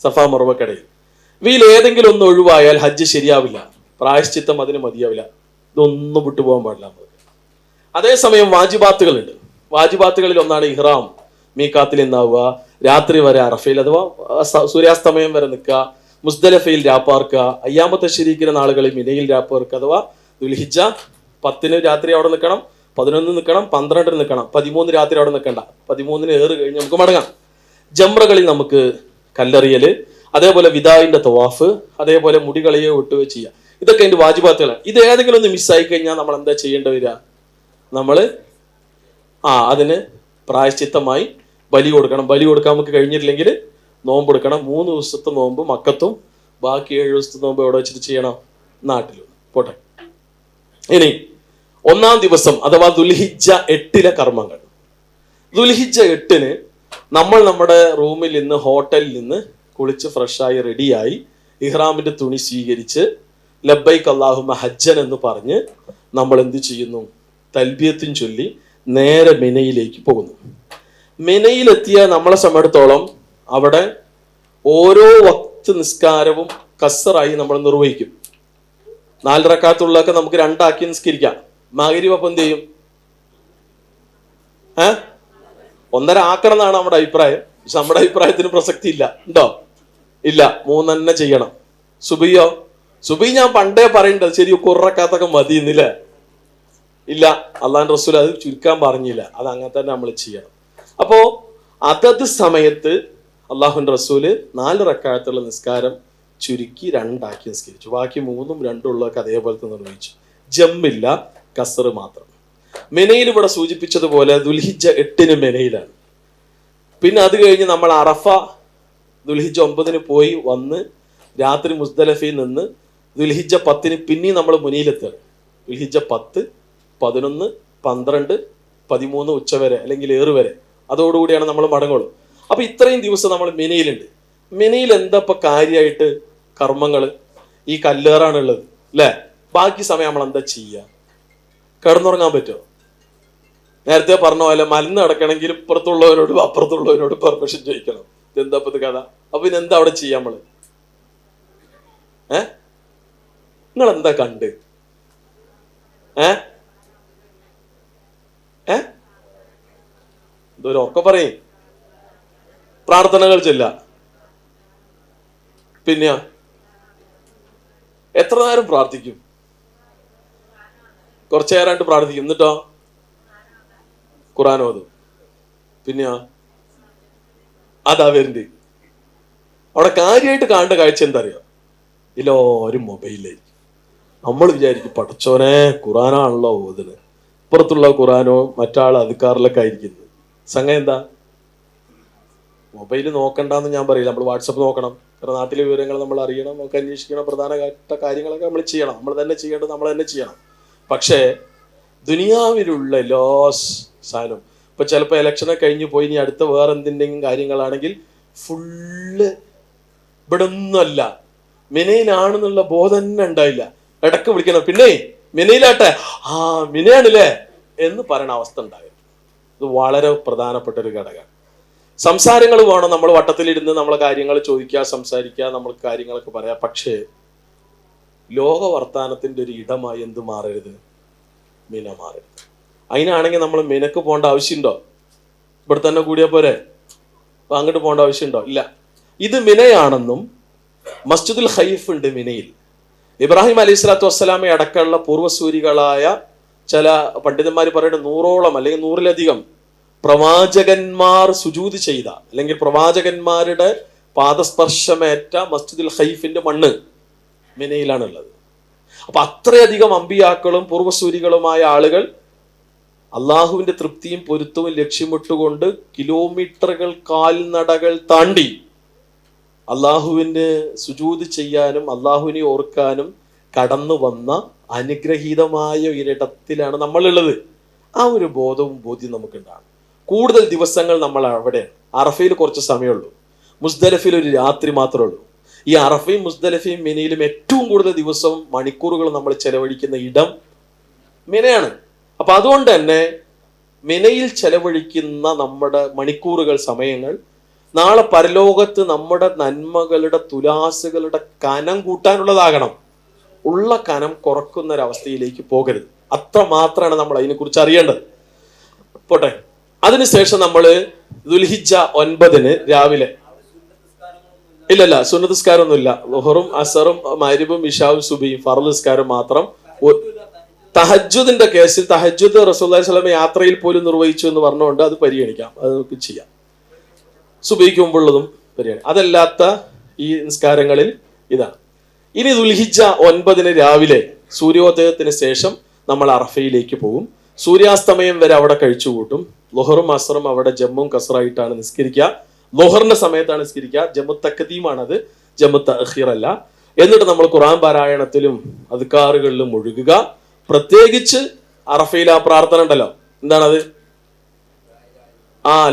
സഫ മർവക്കടയിൽ. ഇവയിൽ ഏതെങ്കിലും ഒന്ന് ഒഴിവായാൽ ഹജ്ജ് ശരിയാവില്ല, പ്രായശ്ചിത്തം അതിന് മതിയാവില്ല. ഇതൊന്നും വിട്ടുപോകാൻ പാടില്ല. അതേസമയം വാജിബാത്തുകളുണ്ട്. വാജിബാത്തുകളിൽ ഒന്നാണ് ഇഹ്റാം, മീഖാത്തിൽ നിന്നാവുക, രാത്രി വരെ അറഫയിൽ അഥവാ സൂര്യാസ്തമയം വരെ നിൽക്കുക, മുസ്ദലിഫയിൽ രാപ്പാർക്കുക, അയ്യാമത്തെ ശരീക്കിന്റെ നാളുകളിൽ മിനയിൽ രാപ്പാർക്കുക. അഥവാ ദുൽഹിജ്ജ 10 രാത്രി അവിടെ നിൽക്കണം, 11 നിൽക്കണം, 12 നിൽക്കണം, 13 രാത്രി അവിടെ നിൽക്കണ്ട, 13 ഏറ് കഴിഞ്ഞ് നമുക്ക് മടങ്ങാം. ജംറകളിൽ നമുക്ക് കല്ലെറിയല്, അതേപോലെ വിദായിന്റെ തവാഫ്, അതേപോലെ മുടി കളയോ വിട്ടുകയോ ചെയ്യുക. ഇതൊക്കെ അതിന്റെ വാജിബാത്തുകളാണ്. ഇത് ഏതെങ്കിലും ഒന്ന് മിസ്സായി കഴിഞ്ഞാൽ നമ്മൾ എന്താ ചെയ്യേണ്ടി വരിക? നമ്മൾ അതിന് പ്രായശ്ചിത്തമായി ബലി കൊടുക്കണം. ബലി കൊടുക്കാൻ നമുക്ക് കഴിഞ്ഞിട്ടില്ലെങ്കിൽ നോമ്പ് എടുക്കണം. 3 ദിവസത്തെ നോമ്പ് മക്കത്തും ബാക്കി 7 ദിവസത്തെ നോമ്പ് എവിടെ വെച്ചിട്ട് ചെയ്യണം? നാട്ടിലും. പോട്ടെ. ഇനി 1-ാം ദിവസം അഥവാ ദുൽഹിജ്ജ 8 കർമ്മങ്ങൾ. ദുൽഹിജ്ജ 8 നമ്മൾ നമ്മുടെ റൂമിൽ നിന്ന് ഹോട്ടലിൽ നിന്ന് കുളിച്ച് ഫ്രഷായി റെഡിയായി ഇഹ്റാമിന്റെ തുണി സ്വീകരിച്ച് ലബ്ബൈക്ക് അല്ലാഹുമ്മ ഹജ്ജൻ എന്ന് പറഞ്ഞ് നമ്മൾ എന്ത് ചെയ്യുന്നു? തൽബിയത്തും ചൊല്ലി നേരെ മിനയിലേക്ക് പോകുന്നു. മിനയിലെത്തിയ നമ്മളെ സംബന്ധിച്ചിടത്തോളം അവിടെ ഓരോ വക്ത് നിസ്കാരവും കസറായി നമ്മൾ നിർവഹിക്കും. 4 റക്അത്തുള്ളതൊക്കെ നമുക്ക് 2 ആക്കി നിസ്കരിക്കാം. മഗ്‌രിബ് അപ്പം എന്ത് ചെയ്യും? 1.5 ആക്കണം എന്നാണ് നമ്മുടെ അഭിപ്രായം. പക്ഷെ നമ്മുടെ അഭിപ്രായത്തിന് പ്രസക്തി ഇല്ല. ഉണ്ടോ? ഇല്ല, 3 തന്നെ ചെയ്യണം. സുബിയോ? സുബി ഞാൻ പണ്ടേ പറയണ്ടത് ശരി, 1 റക്അത്തൊക്കെ മതി എന്നില്ലേ? ഇല്ല, അള്ളാഹുവിന്റെ റസൂൽ അത് ചുരുക്കാൻ പറഞ്ഞില്ല. അത് അങ്ങനെ തന്നെ നമ്മൾ ചെയ്യണം. അപ്പോ അതത് സമയത്ത് അള്ളാഹുവിന്റെ റസൂല് 4 റക്അത്തുള്ള നിസ്കാരം ചുരുക്കി 2 ആക്കി നിസ്കരിച്ചു. ബാക്കി 3ഉം 2ഉം ഉള്ളതൊക്കെ അതേപോലത്തെ നിർവഹിച്ചു. ജമ്മില്ല, കസറ് മാത്രം. മിനയിൽ ഇവിടെ സൂചിപ്പിച്ചതുപോലെ ദുൽഹിജ്ജ 8 മിനയിലാണ്. പിന്നെ അത് കഴിഞ്ഞ് നമ്മൾ അറഫ ദുൽഹിജ്ജ 9 പോയി വന്ന് രാത്രി മുസ്ദലിഫയിൽ നിന്ന് ദുൽഹിജ്ജ 10 പിന്നെയും നമ്മൾ മുനയിലെത്തുകയാണ്. ദുൽഹിജ്ജ 10, 11, 12, 13 ഉച്ചവരെ അല്ലെങ്കിൽ ഏറ് വരെ, അതോടുകൂടിയാണ് നമ്മൾ മടങ്ങുള്ളൂ. അപ്പൊ ഇത്രയും ദിവസം നമ്മൾ മിനയിലുണ്ട്. മിനയിൽ എന്താ ഇപ്പൊ കാര്യമായിട്ട് കർമ്മങ്ങൾ? ഈ കല്ലേറാണുള്ളത് അല്ലെ? ബാക്കി സമയം നമ്മൾ എന്താ ചെയ്യുക? കിടന്നുറങ്ങാൻ പറ്റുമോ? നേരത്തെ പറഞ്ഞ പോലെ മലന്ന് കിടക്കണമെങ്കിൽ ഇപ്പുറത്തുള്ളവരോട് അപ്പുറത്തുള്ളവരോട് പെർമിഷൻ ചോദിക്കണം. ഇതെന്താ ഇപ്പത് കഥ? അപ്പൊ ഇതെന്താ അവിടെ ചെയ്യാം നമ്മള്? നിങ്ങൾ എന്താ കണ്ട്? എന്തോരം ഒക്കെ പറയും. പ്രാർത്ഥനകൾ ചെല്ല. പിന്നെ എത്ര നേരം പ്രാർത്ഥിക്കും? കുറച്ചു നേരമായിട്ട് പ്രാർത്ഥിക്കും. എന്നിട്ടോ ഖുർആൻ ഓതും. പിന്നെ അതാ വരുന്നുണ്ട്. അവിടെ കാര്യമായിട്ട് കാണേണ്ട കാഴ്ച എന്താ അറിയോ? എല്ലാവരും മൊബൈലിലായിരിക്കും. നമ്മൾ വിചാരിക്കും പടച്ചോനെ ഖുർആനാണല്ലോ ഓതുന്നത്, ഇപ്പുറത്തുള്ള ഖുർആനോ മറ്റാൾ അദ്കാറിലൊക്കെ ആയിരിക്കുന്നത്. സംഗതി എന്താ? മൊബൈൽ നോക്കണ്ടെന്ന് ഞാൻ പറയില്ല. നമ്മൾ വാട്സപ്പ് നോക്കണം. കാരണം നാട്ടിലെ വിവരങ്ങൾ നമ്മൾ അറിയണം, നമുക്ക് അന്വേഷിക്കണം, പ്രധാനപ്പെട്ട കാര്യങ്ങളൊക്കെ നമ്മൾ ചെയ്യണം. നമ്മൾ തന്നെ ചെയ്യേണ്ടത് നമ്മൾ തന്നെ ചെയ്യണം. പക്ഷേ ദുനിയാവിലുള്ള എല്ലാ സാധനവും ഇപ്പൊ ചിലപ്പോൾ ഇലക്ഷനൊക്കെ കഴിഞ്ഞ് പോയി ഇനി അടുത്ത വേറെ എന്തിൻ്റെങ്കിലും കാര്യങ്ങളാണെങ്കിൽ ഫുള്ള് ഇവിടെ ഒന്നുമല്ല, മിനയിലാണെന്നുള്ള ബോധം തന്നെ ഉണ്ടായില്ല. ഇടക്ക് വിളിക്കണം, പിന്നെ മിനയിലാട്ടെ, ആ മിനയാണല്ലേ എന്ന് പറയുന്ന അവസ്ഥ ഉണ്ടായിരുന്നു. ഇത് വളരെ പ്രധാനപ്പെട്ട ഒരു ഘടകമാണ്. സംസാരങ്ങൾ വേണം. നമ്മൾ വട്ടത്തിലിരുന്ന് നമ്മളെ കാര്യങ്ങൾ ചോദിക്കുക, സംസാരിക്കുക, നമ്മൾക്ക് കാര്യങ്ങളൊക്കെ പറയാം. പക്ഷേ ലോക വർത്താനത്തിന്റെ ഒരു ഇടമായി എന്ത് മാറരുത്? മിന മാറരുത്. അതിനാണെങ്കിൽ നമ്മൾ മിനക്ക് പോകേണ്ട ആവശ്യമുണ്ടോ? ഇവിടെ തന്നെ കൂടിയ പോരെ? അപ്പൊ അങ്ങോട്ട് പോകേണ്ട ആവശ്യമുണ്ടോ? ഇല്ല. ഇത് മിനയാണെന്നും മസ്ജിദുൽ ഖൈഫ് ഉണ്ട് മിനയിൽ. ഇബ്രാഹിം അലൈഹി സ്വലാത്തു വസ്സലാമെ അടക്കമുള്ള പൂർവ്വസൂരികളായ ചില പണ്ഡിതന്മാർ പറയുന്നത് 100ഓളം അല്ലെങ്കിൽ 100ലധികം പ്രവാചകന്മാർ സുജൂദ് ചെയ്ത അല്ലെങ്കിൽ പ്രവാചകന്മാരുടെ പാദസ്പർശമേറ്റ മസ്ജിദുൽ ഖൈഫിന്റെ മണ്ണ് മിനയിലാണുള്ളത്. അപ്പൊ അത്രയധികം അമ്പിയാക്കളും പൂർവ്വസൂരികളുമായ ആളുകൾ അള്ളാഹുവിന്റെ തൃപ്തിയും പൊരുത്തവും ലക്ഷ്യമിട്ടുകൊണ്ട് കിലോമീറ്ററുകൾ കാൽനടകൾ താണ്ടി അള്ളാഹുവിന് സുജൂദ് ചെയ്യാനും അള്ളാഹുവിനെ ഓർക്കാനും കടന്നു വന്ന അനുഗ്രഹീതമായ ഒരിടത്തിലാണ് നമ്മളുള്ളത്. ആ ഒരു ബോധവും ബോധ്യം നമുക്കുണ്ടാകും. കൂടുതൽ ദിവസങ്ങൾ നമ്മൾ അവിടെയാണ്. അറഫയിൽ കുറച്ച് സമയമുള്ളൂ, മുസ്ദലിഫിൽ ഒരു രാത്രി മാത്രമേ ഉള്ളൂ. ഈ അറഫയും മുസ്ദലിഫയും മിനയിലും ഏറ്റവും കൂടുതൽ ദിവസവും മണിക്കൂറുകൾ നമ്മൾ ചെലവഴിക്കുന്ന ഇടം മിനയാണ്. അപ്പൊ അതുകൊണ്ട് തന്നെ മിനയിൽ ചെലവഴിക്കുന്ന നമ്മുടെ മണിക്കൂറുകൾ, സമയങ്ങൾ നാളെ പരലോകത്ത് നമ്മുടെ നന്മകളുടെ തുലാസുകളുടെ കനം കൂട്ടാനുള്ളതാകണം. ഉള്ള കനം കുറക്കുന്ന ഒരവസ്ഥയിലേക്ക് പോകരുത്. അത്ര മാത്രമാണ് നമ്മൾ അതിനെക്കുറിച്ച് അറിയേണ്ടത്. പോട്ടെ. അതിനുശേഷം നമ്മൾ ദുൽഹിജ്ജ 9 രാവിലെ ഇല്ലല്ല സുന്നത്ത് നിസ്കാരമൊന്നുമില്ല. ളുഹറും അസറും മഗ്രിബും ഇശാവും സുബഹിയും ഫർള് നിസ്കാരം മാത്രം. തഹജ്ജുദിന്റെ കേസിൽ തഹജ്ജുദ് റസൂലുള്ളാഹി സ്വല്ലല്ലാഹു അലൈഹി വസല്ലം യാത്രയിൽ പോലും നിർവഹിച്ചു എന്ന് പറഞ്ഞുകൊണ്ട് അത് പരിഗണിക്കാം, അത് നമുക്ക് ചെയ്യാം. സുബഹിക്ക് മുമ്പുള്ളതും പരിഗണിക്കാം. അതല്ലാത്ത ഈ നിസ്കാരങ്ങളിൽ ഇതാണ്. ഇനി ദുൽഹിജ്ജ 9 രാവിലെ സൂര്യോദയത്തിന് ശേഷം നമ്മൾ അറഫയിലേക്ക് പോകും. സൂര്യാസ്തമയം വരെ അവിടെ കഴിച്ചു കൂട്ടും. ളുഹറും അസറും അവിടെ ജമ്മും കസറായിട്ടാണ് നിസ്കരിക്കുക. ളുഹറിന്റെ സമയത്താണ് നിസ്കരിക്കുക. ജമ്മു തഖദീമാണത്, ജമ്മു തഅഖീർ അല്ല. എന്നിട്ട് നമ്മൾ ഖുർആൻ പാരായണത്തിലും അദ്കാറുകളിലും മുഴുകുക. പ്രത്യേകിച്ച് അറഫയിൽ ആ പ്രാർത്ഥന ഉണ്ടല്ലോ, എന്താണത്?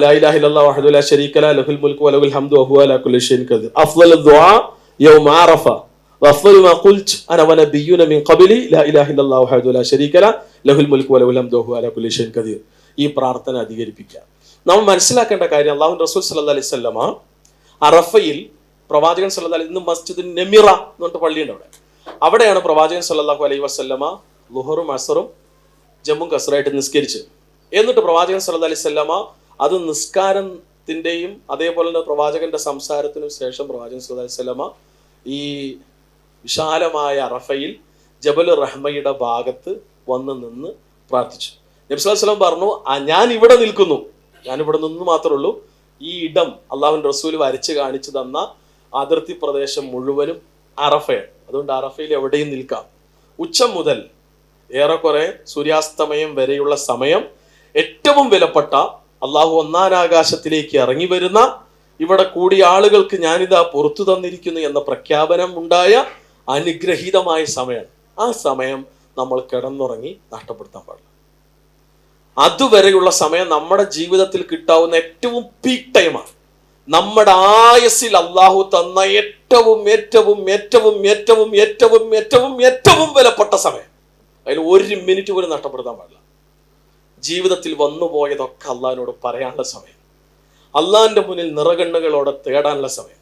ലാ ഇലാഹ ഇല്ലല്ലാഹു വഹ്ദഹു ലാ ശരീക ലഹു ലഹുൽ മുൽക്കു വലഹുൽ ഹംദു വഹുവ അലാ കുല്ലി ഷൈഇൻ ഖദീർ. അഫ്ളലു ദുആ യൗമ അറഫ വഅഫ്ളലു മാ ഖുൽതു അന വനബിയ്യുന മിൻ ഖബ്ലി ലാ ഇലാഹ ഇല്ലല്ലാഹു വഹ്ദഹു ലാ ശരീക ലഹുൽ മുൽക്കു വലഹുൽ ഹംദു വഹുവ അലാ കുല്ലി ഷൈഇൻ ഖദീർ. ഈ പ്രാർത്ഥന അധികരിപ്പിക്കുക. നമ്മൾ മനസ്സിലാക്കേണ്ട കാര്യം, അല്ലാഹു റസൂൽ സല്ലല്ലാഹു അലൈഹി വസല്ലമ അറഫയിൽ പ്രവാചകൻ സല്ലല്ലാഹു അലൈഹി വസല്ലം മസ്ജിദുൻ നമിറ എന്ന് പറഞ്ഞ പള്ളിയുണ്ട്, അവിടെയാണ് പ്രവാചകൻ സല്ലല്ലാഹു അലൈഹി വസല്ലമ ളുഹറും അസറും ജമ്മും കസറായിട്ട് നിസ്കരിച്ച്. എന്നിട്ട് പ്രവാചകൻ സല്ലല്ലാഹു അലൈഹി വസല്ലമ അത് നിസ്കാരത്തിന്റെയും അതേപോലെ തന്നെ പ്രവാചകന്റെ സംസാരത്തിനും ശേഷം പ്രവാചകൻ സല്ലല്ലാഹു അലൈഹി വസല്ലമ ഈ വിശാലമായ അറഫയിൽ ജബൽ റഹ്മയുടെ ഭാഗത്ത് വന്ന് നിന്ന് പ്രാർത്ഥിച്ചു. നബി സല്ലല്ലാഹു അലൈഹി വസല്ലം പറഞ്ഞു, ഞാൻ ഇവിടെ നിൽക്കുന്നു, ഞാൻ ഇവിടെ നിന്ന് മാത്രമേ ഉള്ളൂ. ഈ ഇടം അള്ളാഹുവിന്റെ റസൂൽ വരച്ച് കാണിച്ചു തന്ന അതിർത്തി പ്രദേശം മുഴുവനും അറഫയാണ്. അതുകൊണ്ട് അറഫയിൽ എവിടെയും നിൽക്കാം. ഉച്ച മുതൽ ഏറെക്കുറെ സൂര്യാസ്തമയം വരെയുള്ള സമയം ഏറ്റവും വിലപ്പെട്ട അള്ളാഹു ഒന്നാം ആകാശത്തിലേക്ക് ഇറങ്ങി വരുന്ന, ഇവിടെ കൂടിയ ആളുകൾക്ക് ഞാനിതാ പുറത്തു തന്നിരിക്കുന്നു എന്ന പ്രഖ്യാപനം ഉണ്ടായ അനുഗ്രഹീതമായ സമയമാണ്. ആ സമയം നമ്മൾ കിടന്നുറങ്ങി നഷ്ടപ്പെടുത്താൻ പാടില്ല. അതുവരെയുള്ള സമയം നമ്മുടെ ജീവിതത്തിൽ കിട്ടാവുന്ന ഏറ്റവും പീക്ക് ടൈമാണ്. നമ്മുടെ ആയസിൽ അള്ളാഹു തന്ന ഏറ്റവും ഏറ്റവും ഏറ്റവും ഏറ്റവും ഏറ്റവും ഏറ്റവും ഏറ്റവും വിലപ്പെട്ട സമയം. അതിൽ 1 മിനിറ്റ് പോലും നഷ്ടപ്പെടുത്താൻ പാടില്ല. ജീവിതത്തിൽ വന്നുപോയതൊക്കെ അള്ളാഹിനോട് പറയാനുള്ള സമയം, അള്ളാഹിന്റെ മുന്നിൽ നിറകണ്ണുകളോടെ തേടാനുള്ള സമയം,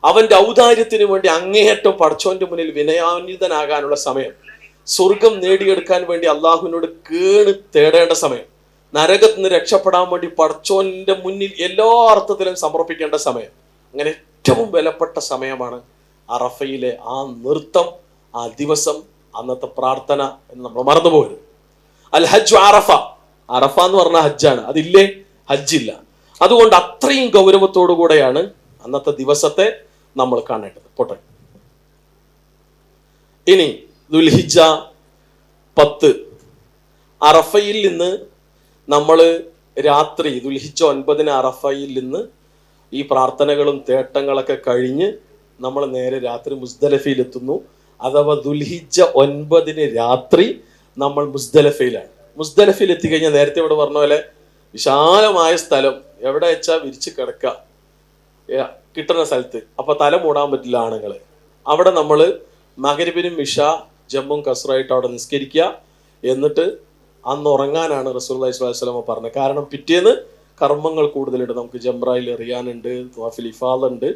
അവന്റെ ഔദാര്യത്തിന് വേണ്ടി അങ്ങേയറ്റം പടച്ചോന്റെ മുന്നിൽ വിനയാന്വിതനാകാനുള്ള സമയം, സ്വർഗം നേടിയെടുക്കാൻ വേണ്ടി അള്ളാഹുവിനോട് കേണ് തേടേണ്ട സമയം. നരകത്തിൽ നിന്ന് രക്ഷപ്പെടാൻ വേണ്ടി പടച്ചോന്റെ മുന്നിൽ എല്ലാ അർത്ഥത്തിലും സമർപ്പിക്കേണ്ട സമയം. അങ്ങനെ ഏറ്റവും വിലപ്പെട്ട സമയമാണ് അറഫയിലെ ആ നൃത്തം, ആ ദിവസം, അന്നത്തെ പ്രാർത്ഥന എന്ന് നമ്മൾ മറന്നുപോകരുത്. അൽ ഹജ്ജ് അറഫ, അറഫ എന്ന് പറഞ്ഞ ഹജ്ജാണ്, അതില്ലേ ഹജ്ജില്ല. അതുകൊണ്ട് അത്രയും ഗൗരവത്തോടു കൂടെയാണ് അന്നത്തെ ദിവസത്തെ നമ്മൾ കാണേണ്ടത്. പോട്ടെ, ഇനി ദുൽഹിജ്ജ 10 അറഫയിൽ നിന്ന് നമ്മൾ രാത്രി ദുൽഹിജ്ജ 9 അറഫയിൽ നിന്ന് ഈ പ്രാർത്ഥനകളും തേട്ടങ്ങളൊക്കെ കഴിഞ്ഞ് നമ്മൾ നേരെ രാത്രി മുസ്ദലിഫയിൽ എത്തുന്നു. അഥവാ ദുൽഹിജ്ജ 9 രാത്രി നമ്മൾ മുസ്ദലിഫയിലാണ്. മുസ്ദലിഫയിൽ എത്തിക്കഴിഞ്ഞാൽ നേരത്തെ ഇവിടെ പറഞ്ഞ പോലെ വിശാലമായ സ്ഥലം, എവിടെ വെച്ചാൽ വിരിച്ച് കിടക്കുക കിട്ടുന്ന സ്ഥലത്ത്. അപ്പൊ തല മൂടാൻ പറ്റില്ല ആണുങ്ങള്. അവിടെ നമ്മൾ മഗ്‌രിബിനും ഇശ ജമ്മും കസ്റായിട്ട് അവിടെ നിസ്കരിക്കുക. എന്നിട്ട് അന്ന് ഉറങ്ങാനാണ് റസൂലുള്ളാഹി സ്വല്ലല്ലാഹു അലൈഹി വസല്ലം പറഞ്ഞത്. കാരണം പിറ്റേന്ന് കർമ്മങ്ങൾ കൂടുതലുണ്ട്. നമുക്ക് ജംറയിൽ എറിയാനുണ്ട്, ത്വാഫിൽ ഇഫാദ ഉണ്ട്,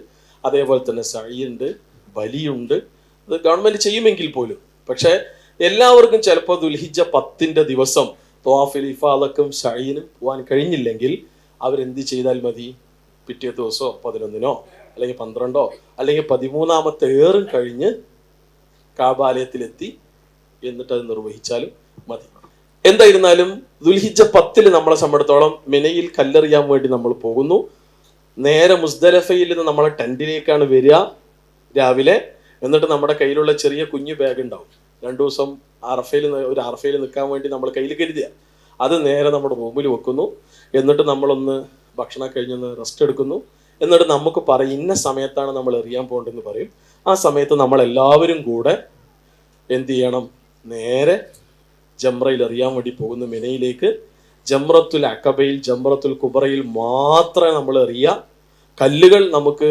അതേപോലെ തന്നെ സഅയ് ഉണ്ട്, ബലിയുണ്ട്. അത് ഗവൺമെന്റ് ചെയ്യുമെങ്കിൽ പോലും, പക്ഷെ എല്ലാവർക്കും ചിലപ്പോൾ ദുൽഹിജ്ജ 10 ദിവസം ത്വാഫിൽ ഇഫാദക്കും സഅയിനും പോകാൻ കഴിഞ്ഞില്ലെങ്കിൽ അവരെന്ത് ചെയ്താൽ മതി? പിറ്റേ ദിവസമോ 11 അല്ലെങ്കിൽ 12 അല്ലെങ്കിൽ 13 ഏറും കഴിഞ്ഞ് കാബാലയത്തിലെത്തി എന്നിട്ട് അത് നിർവഹിച്ചാലും മതി. എന്തായിരുന്നാലും ദുൽഹിജ്ജ 10 നമ്മളെ സംബന്ധിച്ചിടത്തോളം മിനയിൽ കല്ലെറിയാൻ വേണ്ടി നമ്മൾ പോകുന്നു. നേരെ മുസ്ദലിഫയിൽ നിന്ന് നമ്മളെ ടെന്റിലേക്കാണ് വരിക രാവിലെ. എന്നിട്ട് നമ്മുടെ കയ്യിലുള്ള ചെറിയ കുഞ്ഞു ബാഗ് ഉണ്ടാവും, 2 ദിവസം അറഫയിൽ നിൽക്കാൻ വേണ്ടി നമ്മൾ കയ്യിൽ കരുതിയ അത് നേരെ നമ്മുടെ റൂമിൽ വെക്കുന്നു. എന്നിട്ട് നമ്മളൊന്ന് ഭക്ഷണം കഴിഞ്ഞൊന്ന് റെസ്റ്റ് എടുക്കുന്നു. എന്നിട്ട് നമുക്ക് പറയും ഇന്ന സമയത്താണ് നമ്മൾ എറിയാൻ പോകേണ്ടതെന്ന് പറയും. ആ സമയത്ത് നമ്മളെല്ലാവരും കൂടെ എന്ത് ചെയ്യണം? നേരെ ജംറയിൽ എറിയാൻ വേണ്ടി പോകുന്നു മിനയിലേക്ക്. ജംറത്തുൽ അഖബയിൽ ജംറത്തുൽ കുബറയിൽ മാത്രമേ നമ്മൾ എറിയുക. കല്ലുകൾ നമുക്ക്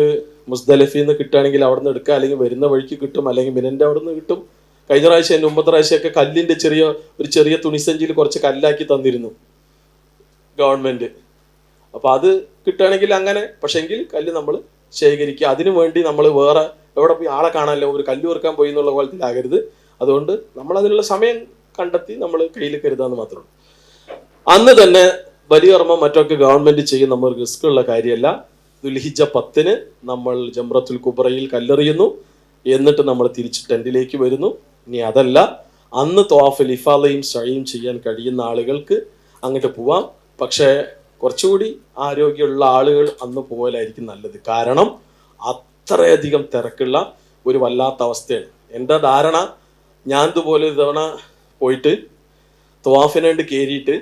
മുസ്ദലിഫയിൽ നിന്ന് കിട്ടുകയാണെങ്കിൽ അവിടെ നിന്ന് എടുക്കുക, അല്ലെങ്കിൽ വരുന്ന വഴിക്ക് കിട്ടും, അല്ലെങ്കിൽ മിനന്റെ അവിടെ നിന്ന് കിട്ടും. കഴിഞ്ഞ പ്രാവശ്യം എൻ്റെ മുമ്പത്തെ പ്രാവശ്യമൊക്കെ കല്ലിന്റെ ചെറിയ തുണിസഞ്ചിയിൽ കുറച്ച് കല്ലാക്കി തന്നിരുന്നു ഗവൺമെന്റ്. അപ്പൊ അത് കിട്ടുകയാണെങ്കിൽ അങ്ങനെ. പക്ഷെങ്കിൽ കല്ല് നമ്മൾ ശേഖരിക്കുക. അതിനു വേണ്ടി നമ്മൾ വേറെ എവിടെ പോയി ആളെ കാണാനല്ലോ ഒരു കല്ല് വെറുക്കാൻ പോയി എന്നുള്ള കോലത്തിലാകരുത്. അതുകൊണ്ട് നമ്മൾ അതിനുള്ള സമയം കണ്ടെത്തി നമ്മൾ കയ്യിൽ കരുതാന്ന് മാത്രമേ ഉള്ളൂ. അന്ന് തന്നെ ബലികർമ്മം മറ്റൊക്കെ ഗവൺമെന്റ് ചെയ്യും, നമ്മൾ റിസ്ക് ഉള്ള കാര്യമല്ല. ദുൽഹിജ്ജ 10 നമ്മൾ ജംറത്തുൽ കുബറയിൽ കല്ലെറിയുന്നു. എന്നിട്ട് നമ്മൾ തിരിച്ച് ടെന്റിലേക്ക് വരുന്നു. ഇനി അതല്ല, അന്ന് ത്വാഫുൽ ഇഫാദയും സഅയും ചെയ്യാൻ കഴിയുന്ന ആളുകൾക്ക് അങ്ങോട്ട് പോവാം. പക്ഷേ കുറച്ചുകൂടി ആരോഗ്യമുള്ള ആളുകൾ അന്ന് പോകലായിരിക്കും നല്ലത്. കാരണം അത്രയധികം തിരക്കുള്ള ഒരു വല്ലാത്ത അവസ്ഥയാണ്. എൻ്റെ ധാരണ, ഞാൻ ഇതുപോലെ ഇതവണ പോയിട്ട് ത്വാഫിനണ്ട് കയറിയിട്ട്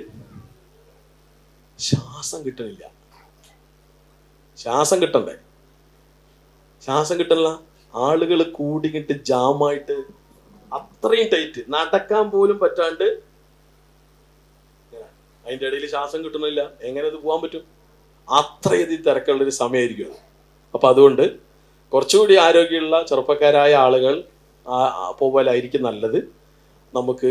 ശ്വാസം കിട്ടണില്ല. ശ്വാസം കിട്ടണ്ടേ? ശ്വാസം കിട്ടണില്ല. ആളുകൾ കൂടിക്കിട്ട് ജാമായിട്ട് അത്രയും ടൈറ്റ്, നടക്കാൻ പോലും പറ്റാണ്ട്. അതിൻ്റെ ഇടയിൽ ശ്വാസം കിട്ടണില്ല. എങ്ങനെ അത് പോകാൻ പറ്റും? അത്രയധികം തിരക്കുള്ളൊരു സമയമായിരിക്കും അത്. അപ്പൊ അതുകൊണ്ട് കുറച്ചുകൂടി ആരോഗ്യമുള്ള ചെറുപ്പക്കാരായ ആളുകൾ പോകലായിരിക്കും നല്ലത്. നമുക്ക്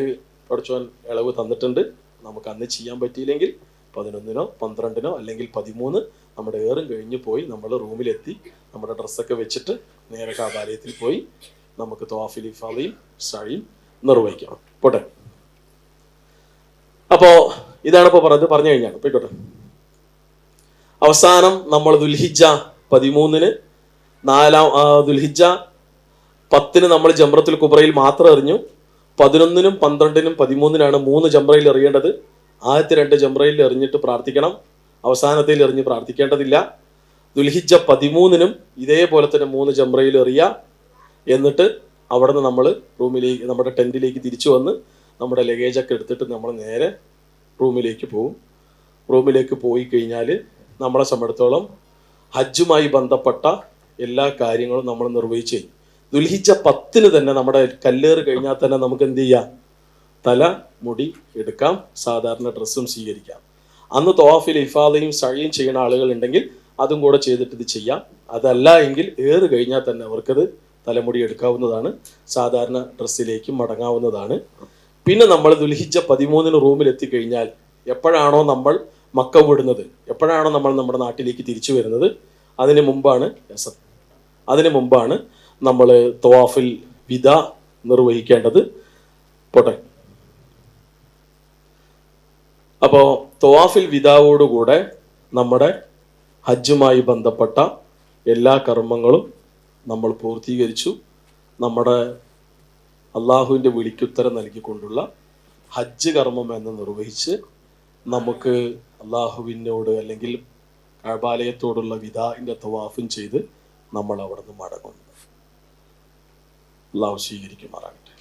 പഠിച്ചോൻ ഇളവ് തന്നിട്ടുണ്ട്. നമുക്ക് അന്ന് ചെയ്യാൻ പറ്റിയില്ലെങ്കിൽ 11 12 അല്ലെങ്കിൽ 13 നമ്മുടെ ഏറും കഴിഞ്ഞ് പോയി നമ്മൾ റൂമിലെത്തി നമ്മുടെ ഡ്രസ്സൊക്കെ വെച്ചിട്ട് നേരെ കാബാലയത്തിൽ പോയി നമുക്ക് ത്വാഫുൽ ഇഫാദയും സഅയും നിർവഹിക്കണം. പോട്ടെ. അപ്പോ ഇതാണ് ഇപ്പോൾ പറഞ്ഞു കഴിഞ്ഞാൽ പോയിക്കോട്ടെ. അവസാനം നമ്മൾ ദുൽഹിജ്ജ 13 ദുൽഹിജ്ജ 10 നമ്മൾ ജംറത്തുൽ കുബറയിൽ മാത്രം എറിഞ്ഞു. 11 12 13 3 ജംറയിൽ എറിയേണ്ടത്. ആദ്യത്തെ 2 ജംറയിൽ എറിഞ്ഞിട്ട് പ്രാർത്ഥിക്കണം, അവസാനത്തിൽ എറിഞ്ഞ് പ്രാർത്ഥിക്കേണ്ടതില്ല. ദുൽഹിജ്ജ 13 ഇതേപോലെ തന്നെ 3 ജംറയിൽ എറിയുക. എന്നിട്ട് അവിടെ നിന്ന് നമ്മൾ റൂമിലേക്ക്, നമ്മുടെ ടെന്റിലേക്ക് തിരിച്ചു വന്ന് നമ്മുടെ ലഗേജൊക്കെ എടുത്തിട്ട് നമ്മൾ നേരെ റൂമിലേക്ക് പോകും. റൂമിലേക്ക് പോയി കഴിഞ്ഞാൽ നമ്മളെ സംബന്ധിച്ചിടത്തോളം ഹജ്ജുമായി ബന്ധപ്പെട്ട എല്ലാ കാര്യങ്ങളും നമ്മൾ നിർവഹിച്ചു കഴിഞ്ഞു. ദുൽഹിജ്ജ 10 തന്നെ നമ്മുടെ കല്ലേറ് കഴിഞ്ഞാൽ തന്നെ നമുക്ക് എന്ത് ചെയ്യാം? തല മുടി എടുക്കാം, സാധാരണ ഡ്രസ്സും സ്വീകരിക്കാം. അന്ന് ത്വാഫുൽ ഇഫാദയും സഅയും ചെയ്യുന്ന ആളുകൾ ഉണ്ടെങ്കിൽ അതും കൂടെ ചെയ്തിട്ട് ഇത് ചെയ്യാം. അതല്ല എങ്കിൽ ഏറ് കഴിഞ്ഞാൽ തന്നെ അവർക്കത് തലമുടി എടുക്കാവുന്നതാണ്, സാധാരണ ഡ്രസ്സിലേക്ക് മടങ്ങാവുന്നതാണ്. പിന്നെ നമ്മൾ ദുൽഹിജ്ജ 13 റൂമിൽ എത്തിക്കഴിഞ്ഞാൽ എപ്പോഴാണോ നമ്മൾ മക്ക വിടുന്നത്, എപ്പോഴാണോ നമ്മൾ നമ്മുടെ നാട്ടിലേക്ക് തിരിച്ചു വരുന്നത്, അതിന് മുമ്പാണ് നമ്മൾ ത്വാഫുൽ വിദാ നിർവഹിക്കേണ്ടത്. പോട്ടെ. അപ്പോൾ തവാഫിൽ വിദാവോടുകൂടെ നമ്മുടെ ഹജ്ജുമായി ബന്ധപ്പെട്ട എല്ലാ കർമ്മങ്ങളും നമ്മൾ പൂർത്തീകരിച്ചു. നമ്മുടെ അള്ളാഹുവിൻ്റെ വിളിക്കുത്തരം നൽകിക്കൊണ്ടുള്ള ഹജ്ജ് കർമ്മം എന്ന് നിർവഹിച്ച് നമുക്ക് അള്ളാഹുവിനോട് അല്ലെങ്കിൽ കഅബാലയത്തോടുള്ള വിദാഇൻ്റെ തവാഫും ചെയ്ത് നമ്മൾ അവിടെ നിന്ന് മടങ്ങുന്നു. അള്ളാഹു സ്വീകരിക്കുമാറാകട്ടെ.